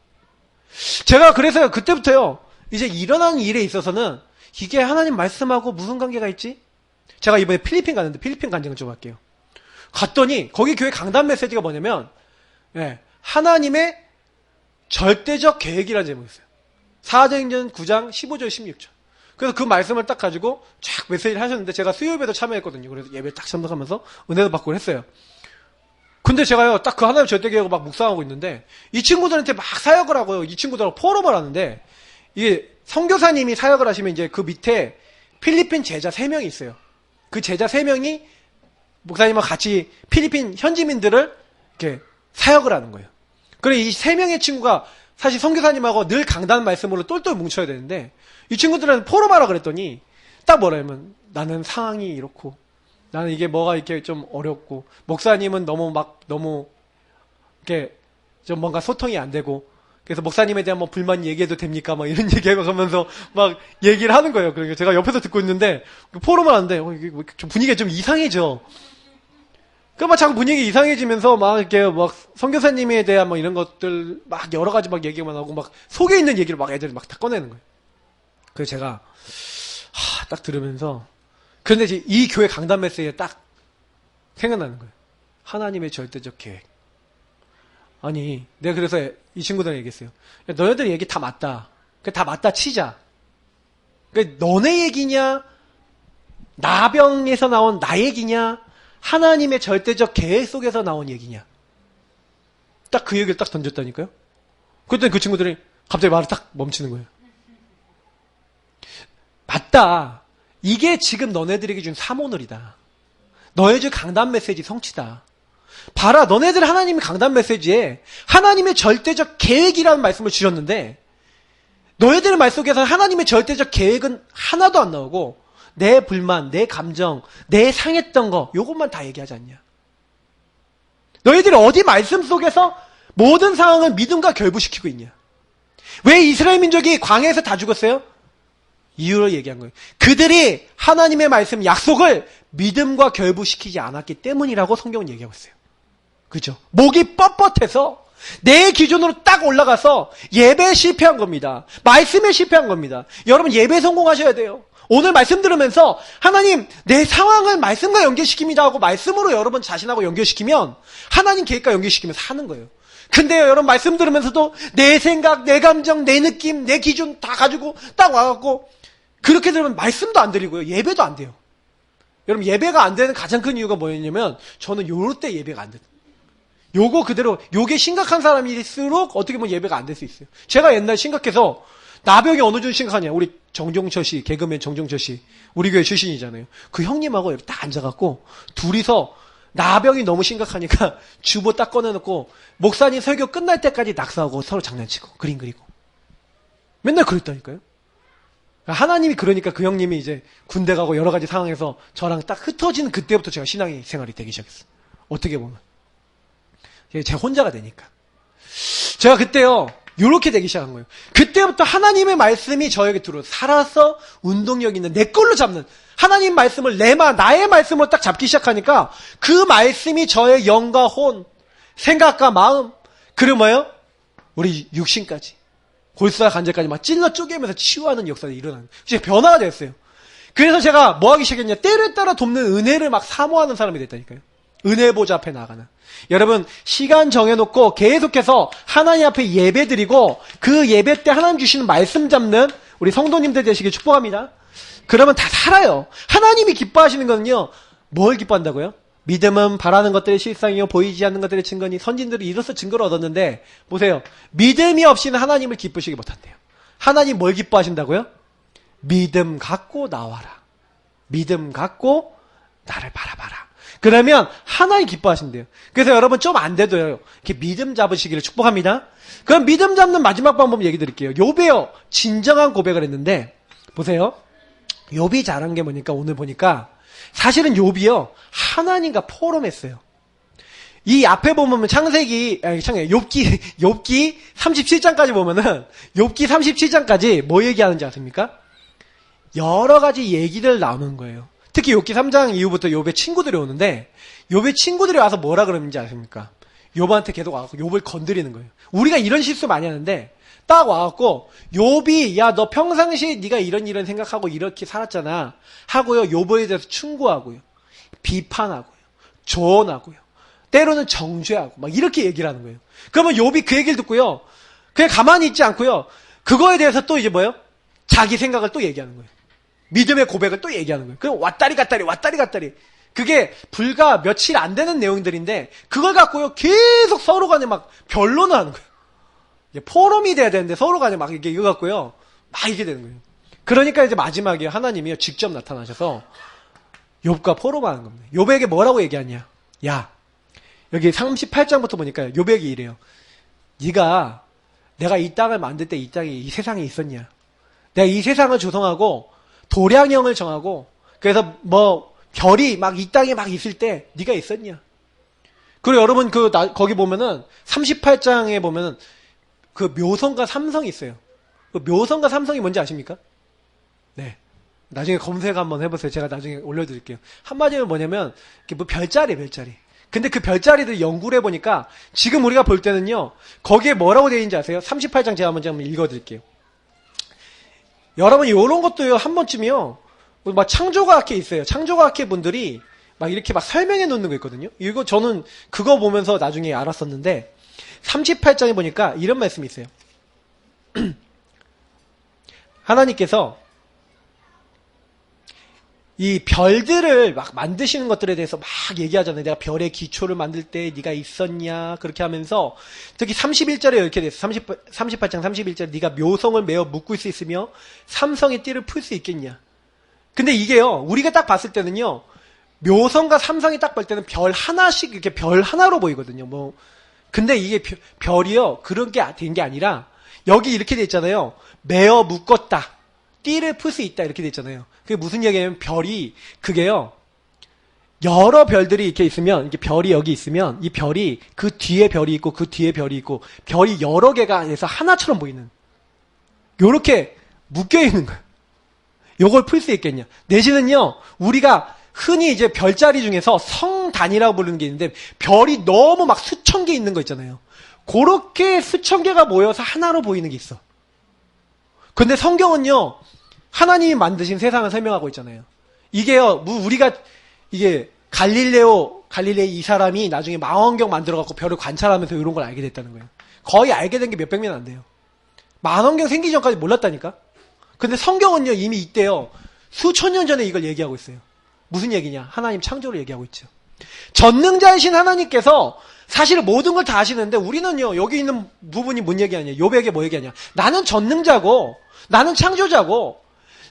제가 그래서 그때부터요. 이제 일어나는 일에 있어서는 이게 하나님 말씀하고 무슨 관계가 있지? 제가 이번에 필리핀 갔는데 필리핀 간증을 좀 할게요. 갔더니 거기 교회 강단 메시지가 뭐냐면 하나님의 절대적 계획이라는 제목이 있어요. 사도행전 9장 15절 16절. 그래서 그 말씀을 딱 가지고 쫙 메시지를 하셨는데 제가 수요예배도 참여했거든요. 그래서 예배 딱 참석하면서 은혜도 받고 했어요. 근데 제가요 딱 그 하나님의 절대 계획을 막 묵상하고 있는데 이 친구들한테 막 사역을 하고요. 이 친구들하고 포럼을 하는데 이게 선교사님이 사역을 하시면 이제 그 밑에 필리핀 제자 3명이 있어요. 그 제자 3명이 목사님과 같이 필리핀 현지민들을 이렇게 사역을 하는 거예요. 그래 이 3명의 친구가 사실 선교사님하고 늘 강단 말씀으로 똘똘 뭉쳐야 되는데 이 친구들은 포럼하라 그랬더니 딱 뭐라면 나는 상황이 이렇고 나는 이게 뭐가 이렇게 좀 어렵고 목사님은 너무 이렇게 좀 뭔가 소통이 안 되고 그래서 목사님에 대한 뭐 불만 얘기해도 됩니까? 막 이런 얘기하면서 막 얘기를 하는 거예요. 그러니까 제가 옆에서 듣고 있는데 포럼을 하는데 이게 좀 분위기가 좀 이상해져. 막 자꾸 분위기 이상해지면서 막 이렇게 막 선교사님에 대한 뭐 이런 것들 막 여러 가지 막 얘기만 하고 막 속에 있는 얘기를 막 애들이 막 다 꺼내는 거예요. 그래서 제가 딱 들으면서 그런데 이제 이 교회 강단 메시지에 딱 생각나는 거예요. 하나님의 절대적 계획. 아니 내가 그래서 이 친구들한테 얘기했어요. 야, 너네들 얘기 다 맞다. 다 맞다 치자. 너네 얘기냐 나병에서 나온 나 얘기냐 하나님의 절대적 계획 속에서 나온 얘기냐. 딱 그 얘기를 딱 던졌다니까요. 그랬더니 그 친구들이 갑자기 말을 딱 멈추는 거예요. 맞다. 이게 지금 너네들에게 준 사모놀이다. 너희들 강단 메시지 성취다. 봐라, 너네들 하나님의 강단 메시지에 하나님의 절대적 계획이라는 말씀을 주셨는데 너희들의 말 속에서 하나님의 절대적 계획은 하나도 안 나오고 내 불만, 내 감정, 내 상했던 거 요것만 다 얘기하지 않냐. 너희들이 어디 말씀 속에서 모든 상황을 믿음과 결부시키고 있냐. 왜 이스라엘 민족이 광야에서 다 죽었어요? 이유를 얘기한 거예요. 그들이 하나님의 말씀 약속을 믿음과 결부시키지 않았기 때문이라고 성경은 얘기하고 있어요. 그죠? 목이 뻣뻣해서 내 기준으로 딱 올라가서 예배에 실패한 겁니다. 말씀에 실패한 겁니다. 여러분 예배 성공하셔야 돼요. 오늘 말씀 들으면서 하나님 내 상황을 말씀과 연결시킵니다 하고 말씀으로 여러분 자신하고 연결시키면 하나님 계획과 연결시키면서 하는 거예요. 근데요 여러분 말씀 들으면서도 내 생각, 내 감정, 내 느낌, 내 기준 다 가지고 딱 와갖고 그렇게 들으면 말씀도 안 드리고요. 예배도 안 돼요. 여러분 예배가 안 되는 가장 큰 이유가 뭐였냐면 저는 요럴 때 예배가 안 돼요. 요거 그대로 요게 심각한 사람일수록 어떻게 보면 예배가 안 될 수 있어요. 제가 옛날 심각해서 나병이 어느 정도 심각하냐. 우리 정종철 씨, 개그맨 정종철 씨 우리 교회 출신이잖아요. 그 형님하고 이렇게 딱 앉아갖고 둘이서 나병이 너무 심각하니까 주보 딱 꺼내놓고 목사님 설교 끝날 때까지 낙서하고 서로 장난치고 그림 그리고 맨날 그랬다니까요. 하나님이 그러니까 그 형님이 이제 군대 가고 여러 가지 상황에서 저랑 딱 흩어지는 그때부터 제가 신앙의 생활이 되기 시작했어요. 어떻게 보면 제가 혼자가 되니까 제가 그때요 요렇게 되기 시작한 거예요. 그때부터 하나님의 말씀이 저에게 들어서 살아서 운동력 있는 내 걸로 잡는 하나님 말씀을 나의 말씀으로 딱 잡기 시작하니까 그 말씀이 저의 영과 혼, 생각과 마음 그리고 뭐예요? 우리 육신까지 골수와 관절까지 막 찔러 쪼개면서 치유하는 역사가 일어나는 이제 변화가 됐어요. 그래서 제가 뭐 하기 시작했냐. 때를 따라 돕는 은혜를 막 사모하는 사람이 됐다니까요. 은혜 보좌 앞에 나가는. 여러분 시간 정해놓고 계속해서 하나님 앞에 예배 드리고 그 예배 때 하나님 주시는 말씀 잡는 우리 성도님들 되시길 축복합니다. 그러면 다 살아요. 하나님이 기뻐하시는 거는요. 뭘 기뻐한다고요? 믿음은 바라는 것들의 실상이요 보이지 않는 것들의 증거니 선진들이 이로써 증거를 얻었는데 보세요. 믿음이 없이는 하나님을 기쁘시게 못한대요. 하나님 뭘 기뻐하신다고요? 믿음 갖고 나와라. 믿음 갖고 나를 바라봐라. 그러면 하나님 기뻐하신대요. 그래서 여러분 좀 안 돼도요. 이렇게 믿음 잡으시기를 축복합니다. 그럼 믿음 잡는 마지막 방법 얘기 드릴게요. 욥이요. 진정한 고백을 했는데 보세요. 욥이 잘한 게 뭐니까 오늘 보니까 사실은 욥이요. 하나님과 포럼했어요. 이 앞에 보면 욥기 37장까지 보면은 욥기 37장까지 뭐 얘기하는지 아십니까? 여러 가지 얘기를 나누는 거예요. 특히 욥기 3장 이후부터 욥의 친구들이 오는데 욥의 친구들이 와서 뭐라 그러는지 아십니까? 욥한테 계속 와서 욥을 건드리는 거예요. 우리가 이런 실수 많이 하는데 딱 와갖고 욥이 야 너 평상시에 네가 이런 생각하고 이렇게 살았잖아 하고요. 욥에 대해서 충고하고요. 비판하고요. 조언하고요. 때로는 정죄하고 막 이렇게 얘기를 하는 거예요. 그러면 욥이 그 얘기를 듣고요. 그냥 가만히 있지 않고요. 그거에 대해서 또 이제 뭐예요? 자기 생각을 또 얘기하는 거예요. 믿음의 고백을 또 얘기하는 거예요. 그럼 왔다리 갔다리. 그게 불과 며칠 안 되는 내용들인데 그걸 갖고요. 계속 서로 간에 막 변론을 하는 거예요. 포럼이 돼야 되는데 서로 간에 막 이거 갖고요. 막 이게 되는 거예요. 그러니까 이제 마지막에 하나님이 직접 나타나셔서 욥과 포럼하는 겁니다. 욥에게 뭐라고 얘기하냐? 야, 여기 38장부터 보니까 욥에게 이래요. 네가 내가 이 땅을 만들 때 이 땅이 이 세상에 있었냐? 내가 이 세상을 조성하고 도량형을 정하고 그래서 뭐 별이 막 이 땅에 막 있을 때 네가 있었냐? 그리고 여러분 거기 보면은 38장에 보면은 그 묘성과 삼성이 있어요. 그 묘성과 삼성이 뭔지 아십니까? 네. 나중에 검색 한번 해보세요. 제가 나중에 올려드릴게요. 한마디로 뭐냐면 뭐 별자리. 근데 그 별자리들 연구를 해보니까 지금 우리가 볼 때는요. 거기에 뭐라고 되어 있는지 아세요? 38장 제가 먼저 한번 읽어드릴게요. 여러분 이런 것도요. 한 번쯤이요. 막 창조과학회 있어요. 창조과학회 분들이 막 이렇게 막 설명해 놓는 거 있거든요. 이거 저는 그거 보면서 나중에 알았었는데 38장에 보니까 이런 말씀이 있어요. 하나님께서 이 별들을 막 만드시는 것들에 대해서 막 얘기하잖아요. 내가 별의 기초를 만들 때 네가 있었냐 그렇게 하면서 특히 31절에 이렇게 됐어요. 38장 31절에 네가 묘성을 메어 묶을 수 있으며 삼성의 띠를 풀 수 있겠냐. 근데 이게요. 우리가 딱 봤을 때는요. 묘성과 삼성이 딱 볼 때는 별 하나씩 이렇게 별 하나로 보이거든요. 뭐 근데 이게 별이요. 그런 게 된 게 아니라 여기 이렇게 돼 있잖아요. 메어 묶었다. 띠를 풀 수 있다 이렇게 돼 있잖아요. 그게 무슨 얘기냐면 별이 그게요. 여러 별들이 이렇게 있으면 이게 별이 여기 있으면 이 별이 그 뒤에 별이 있고 그 뒤에 별이 있고 별이 여러 개가 해서 하나처럼 보이는 요렇게 묶여 있는 거예요. 요걸 풀 수 있겠냐. 내지는요. 우리가 흔히 이제 별자리 중에서 성단이라고 부르는 게 있는데 별이 너무 막 수천 개 있는 거 있잖아요. 그렇게 수천 개가 모여서 하나로 보이는 게 있어. 근데 성경은요. 하나님이 만드신 세상을 설명하고 있잖아요. 이게요. 우리가 이게 갈릴레이 이 사람이 나중에 망원경 만들어갖고 별을 관찰하면서 이런 걸 알게 됐다는 거예요. 거의 알게 된 게 몇백 년 안 돼요. 망원경 생기기 전까지 몰랐다니까. 근데 성경은요. 이미 이때요. 수천 년 전에 이걸 얘기하고 있어요. 무슨 얘기냐? 하나님 창조를 얘기하고 있죠. 전능자이신 하나님께서 사실 모든 걸 다 아시는데 우리는요. 여기 있는 부분이 뭔 얘기하냐? 욥에게 뭐 얘기하냐? 나는 전능자고 나는 창조자고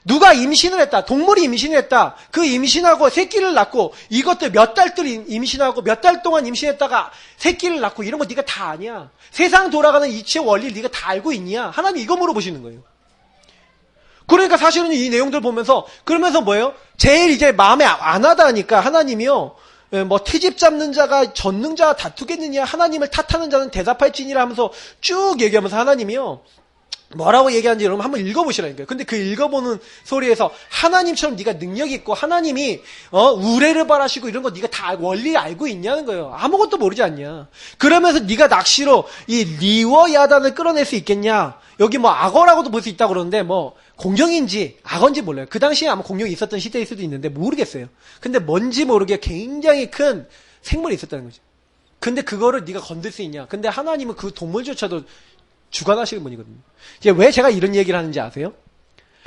누가 임신을 했다. 동물이 임신을 했다. 그 임신하고 새끼를 낳고 이것들 몇 달 동안 임신하고 몇 달 동안 임신했다가 새끼를 낳고 이런 거 네가 다 아냐? 세상 돌아가는 이치의 원리를 네가 다 알고 있냐? 하나님 이거 물어보시는 거예요. 그러니까 사실은 이 내용들 보면서 그러면서 뭐예요? 제일 이제 마음에 안 와닿으니까 하나님이요. 뭐 트집 잡는 자가 전능자와 다투겠느냐? 하나님을 탓하는 자는 대답할지니라 하면서 쭉 얘기하면서 하나님이요. 뭐라고 얘기하는지 여러분 한번 읽어보시라니까요. 근데 그 읽어보는 소리에서 하나님처럼 네가 능력이 있고 하나님이 우레를 바라시고 이런 거 네가 다 원리를 알고 있냐는 거예요. 아무것도 모르지 않냐. 그러면서 네가 낚시로 이 리워 야단을 끌어낼 수 있겠냐. 여기 뭐 악어라고도 볼 수 있다고 그러는데 뭐 공룡인지 악어인지 몰라요. 그 당시에 아마 공룡이 있었던 시대일 수도 있는데 모르겠어요. 근데 뭔지 모르게 굉장히 큰 생물이 있었다는 거죠. 근데 그거를 네가 건들 수 있냐. 근데 하나님은 그 동물조차도 주관하시는 분이거든요. 이제 왜 제가 이런 얘기를 하는지 아세요?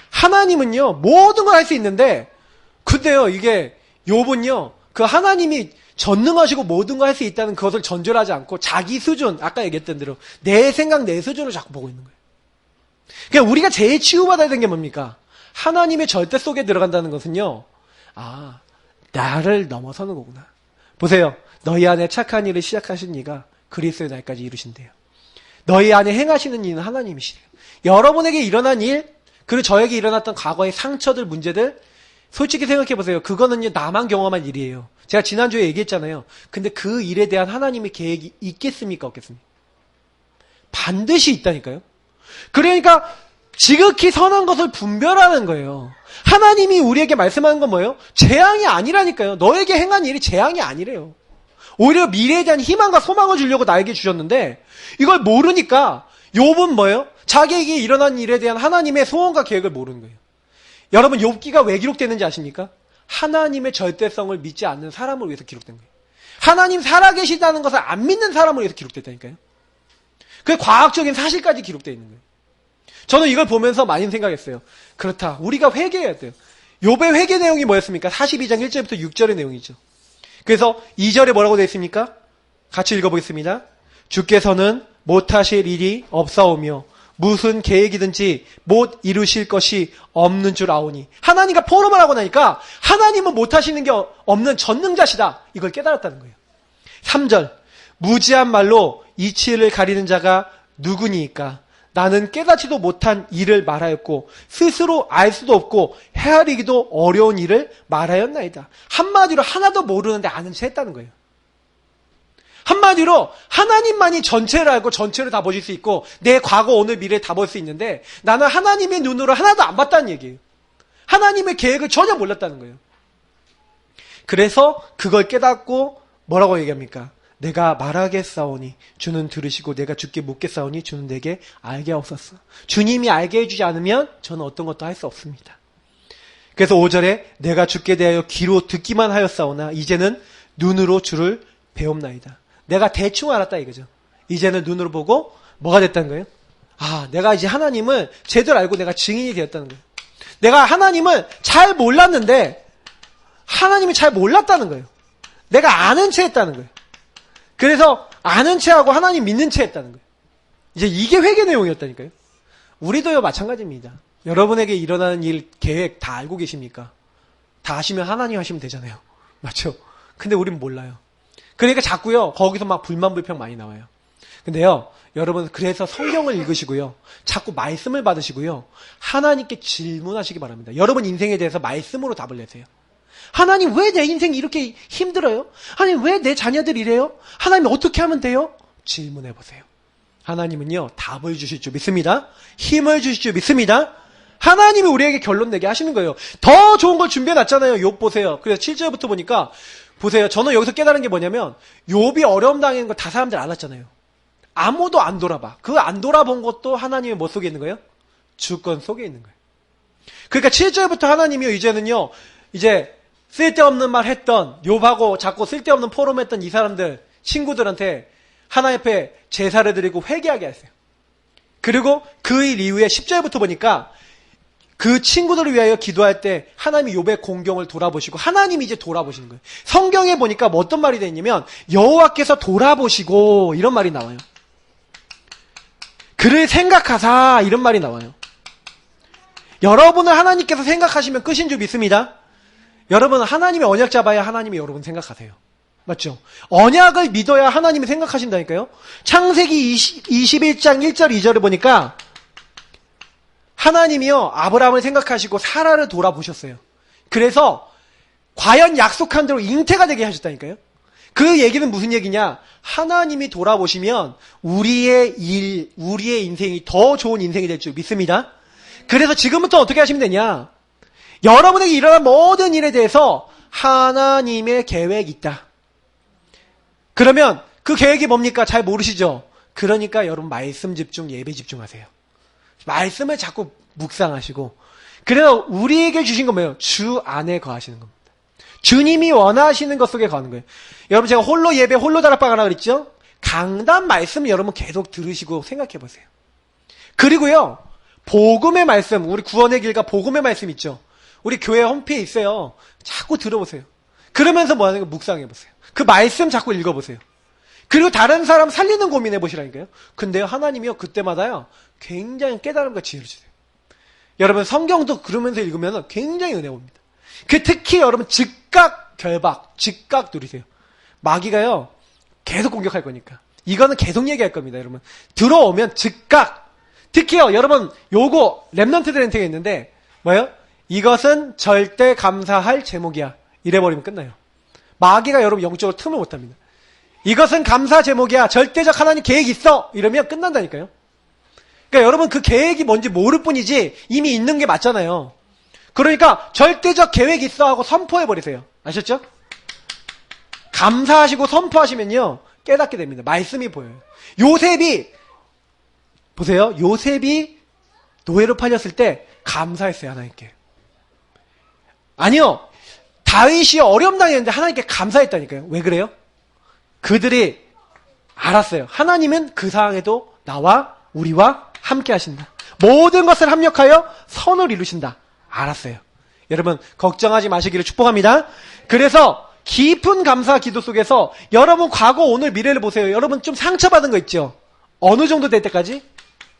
하나님은요 모든 걸 할 수 있는데 근데요 이게 욥은요 그 하나님이 전능하시고 모든 걸 할 수 있다는 그것을 전제하지 않고 자기 수준 아까 얘기했던 대로 내 생각 내 수준을 자꾸 보고 있는 거예요. 그러니까 우리가 제일 치유받아야 되는 게 뭡니까? 하나님의 절대 속에 들어간다는 것은요 나를 넘어서는 거구나. 보세요. 너희 안에 착한 일을 시작하신 이가 그리스도의 날까지 이루신대요. 너희 안에 행하시는 이는 하나님이시래요. 여러분에게 일어난 일, 그리고 저에게 일어났던 과거의 상처들, 문제들, 솔직히 생각해보세요. 그거는 나만 경험한 일이에요. 제가 지난주에 얘기했잖아요. 근데 그 일에 대한 하나님의 계획이 있겠습니까? 없겠습니까? 반드시 있다니까요. 그러니까 지극히 선한 것을 분별하는 거예요. 하나님이 우리에게 말씀하는 건 뭐예요? 재앙이 아니라니까요. 너에게 행한 일이 재앙이 아니래요. 오히려 미래에 대한 희망과 소망을 주려고 나에게 주셨는데 이걸 모르니까 욥은 뭐예요? 자기에게 일어난 일에 대한 하나님의 소원과 계획을 모르는 거예요. 여러분 욥기가 왜 기록됐는지 아십니까? 하나님의 절대성을 믿지 않는 사람을 위해서 기록된 거예요. 하나님 살아계시다는 것을 안 믿는 사람을 위해서 기록됐다니까요. 그 과학적인 사실까지 기록되어 있는 거예요. 저는 이걸 보면서 많이 생각했어요. 그렇다. 우리가 회개해야 돼요. 욥의 회개 내용이 뭐였습니까? 42장 1절부터 6절의 내용이죠. 그래서 2절에 뭐라고 되어 있습니까? 같이 읽어보겠습니다. 주께서는 못하실 일이 없사오며 무슨 계획이든지 못 이루실 것이 없는 줄 아오니. 하나님과 포럼을 하고 나니까 하나님은 못하시는 게 없는 전능자시다. 이걸 깨달았다는 거예요. 3절 무지한 말로 이치를 가리는 자가 누구니까. 나는 깨닫지도 못한 일을 말하였고 스스로 알 수도 없고 헤아리기도 어려운 일을 말하였나이다. 한마디로 하나도 모르는데 아는 채 했다는 거예요. 한마디로 하나님만이 전체를 알고 전체를 다 보실 수 있고 내 과거 오늘 미래 다 볼 수 있는데 나는 하나님의 눈으로 하나도 안 봤다는 얘기예요. 하나님의 계획을 전혀 몰랐다는 거예요. 그래서 그걸 깨닫고 뭐라고 얘기합니까? 내가 말하겠사오니 주는 들으시고 내가 주께 묻겠사오니 주는 내게 알게 하옵소서. 주님이 알게 해주지 않으면 저는 어떤 것도 할 수 없습니다. 그래서 5절에 내가 주께 대하여 귀로 듣기만 하였사오나 이제는 눈으로 주를 배웁나이다. 내가 대충 알았다 이거죠. 이제는 눈으로 보고 뭐가 됐다는 거예요? 아, 내가 이제 하나님을 제대로 알고 내가 증인이 되었다는 거예요. 내가 하나님을 잘 몰랐는데 하나님이 잘 몰랐다는 거예요. 내가 아는 채 했다는 거예요. 그래서 아는 채하고 하나님 믿는 채 했다는 거예요. 이제 이게 회개 내용이었다니까요. 우리도요 마찬가지입니다. 여러분에게 일어나는 일 계획 다 알고 계십니까? 다 아시면 하나님 하시면 되잖아요. 맞죠? 근데 우린 몰라요. 그러니까 자꾸요 거기서 막 불만불평 많이 나와요. 근데요 여러분 그래서 성경을 읽으시고요 자꾸 말씀을 받으시고요 하나님께 질문하시기 바랍니다. 여러분 인생에 대해서 말씀으로 답을 내세요. 하나님 왜 내 인생이 이렇게 힘들어요? 하나님 왜 내 자녀들이 이래요? 하나님 어떻게 하면 돼요? 질문해 보세요. 하나님은요 답을 주실 줄 믿습니다. 힘을 주실 줄 믿습니다. 하나님이 우리에게 결론 내게 하시는 거예요. 더 좋은 걸 준비해 놨잖아요. 욥 보세요. 그래서 7절부터 보니까 보세요. 저는 여기서 깨달은 게 뭐냐면 욥이 어려움 당하는 거 다 사람들 알았잖아요. 아무도 안 돌아봐. 그 안 돌아본 것도 하나님의 뭐 속에 있는 거예요? 주권 속에 있는 거예요. 그러니까 7절부터 하나님이요 이제는요 이제 쓸데없는 말 했던 욥하고 자꾸 쓸데없는 포럼했던 이 사람들 친구들한테 하나님 앞에 제사를 드리고 회개하게 했어요. 그리고 그 일 이후에 10절부터 보니까 그 친구들을 위하여 기도할 때 하나님이 욥의 공경을 돌아보시고 하나님이 이제 돌아보시는 거예요. 성경에 보니까 뭐 어떤 말이 되어 있냐면 여호와께서 돌아보시고 이런 말이 나와요. 그를 생각하사 이런 말이 나와요. 여러분을 하나님께서 생각하시면 끝인 줄 믿습니다. 여러분 하나님의 언약 잡아야 하나님이 여러분 생각하세요. 맞죠? 언약을 믿어야 하나님이 생각하신다니까요. 창세기 21장 1절 2절을 보니까 하나님이요 아브라함을 생각하시고 사라를 돌아보셨어요. 그래서 과연 약속한 대로 잉태가 되게 하셨다니까요. 그 얘기는 무슨 얘기냐? 하나님이 돌아보시면 우리의 일, 우리의 인생이 더 좋은 인생이 될 줄 믿습니다. 그래서 지금부터 어떻게 하시면 되냐? 여러분에게 일어난 모든 일에 대해서 하나님의 계획이 있다. 그러면 그 계획이 뭡니까? 잘 모르시죠? 그러니까 여러분 말씀 집중, 예배 집중하세요. 말씀을 자꾸 묵상하시고 그래서 우리에게 주신 건 뭐예요? 주 안에 거하시는 겁니다. 주님이 원하시는 것 속에 거하는 거예요. 여러분 제가 홀로 예배 홀로 다락방 하라 그랬죠? 강단 말씀 여러분 계속 들으시고 생각해 보세요. 그리고요 복음의 말씀 우리 구원의 길과 복음의 말씀 있죠? 우리 교회 홈페이지에 있어요. 자꾸 들어보세요. 그러면서 뭐 하는 거 묵상해 보세요. 그 말씀 자꾸 읽어보세요. 그리고 다른 사람 살리는 고민해 보시라니까요. 근데요 하나님이요 그때마다요 굉장히 깨달음과 지혜를 주세요. 여러분 성경도 그러면서 읽으면 굉장히 은혜 옵니다. 그 특히 여러분 즉각 결박, 즉각 누리세요. 마귀가요, 계속 공격할 거니까. 이거는 계속 얘기할 겁니다, 여러분. 들어오면 즉각. 특히요, 여러분, 요거 랩넌트들한테 있는데, 뭐예요? 이것은 절대 감사할 제목이야. 이래버리면 끝나요. 마귀가 여러분 영적으로 틈을 못 합니다. 이것은 감사 제목이야. 절대적 하나님 계획 있어. 이러면 끝난다니까요. 그러니까 여러분 그 계획이 뭔지 모를 뿐이지 이미 있는 게 맞잖아요. 그러니까 절대적 계획 있어 하고 선포해버리세요. 아셨죠? 감사하시고 선포하시면요. 깨닫게 됩니다. 말씀이 보여요. 요셉이 보세요. 요셉이 노예로 팔렸을 때 감사했어요. 하나님께. 아니요. 다윗이 어려움 당했는데 하나님께 감사했다니까요. 왜 그래요? 그들이 알았어요. 하나님은 그 상황에도 나와 우리와 함께 하신다. 모든 것을 합력하여 선을 이루신다. 알았어요. 여러분 걱정하지 마시기를 축복합니다. 그래서 깊은 감사 기도 속에서 여러분 과거 오늘 미래를 보세요. 여러분 좀 상처받은 거 있죠? 어느 정도 될 때까지?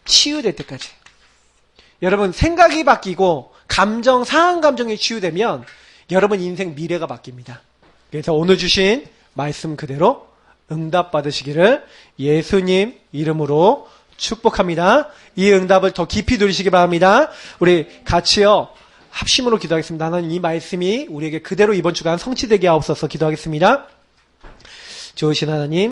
치유될 때까지. 여러분 생각이 바뀌고 감정, 상한 감정이 치유되면 여러분 인생 미래가 바뀝니다. 그래서 오늘 주신 말씀 그대로 응답 받으시기를 예수님 이름으로 축복합니다. 이 응답을 더 깊이 누리시기 바랍니다. 우리 같이요 합심으로 기도하겠습니다. 하나님 이 말씀이 우리에게 그대로 이번 주간 성취되게 하옵소서. 기도하겠습니다. 좋으신 하나님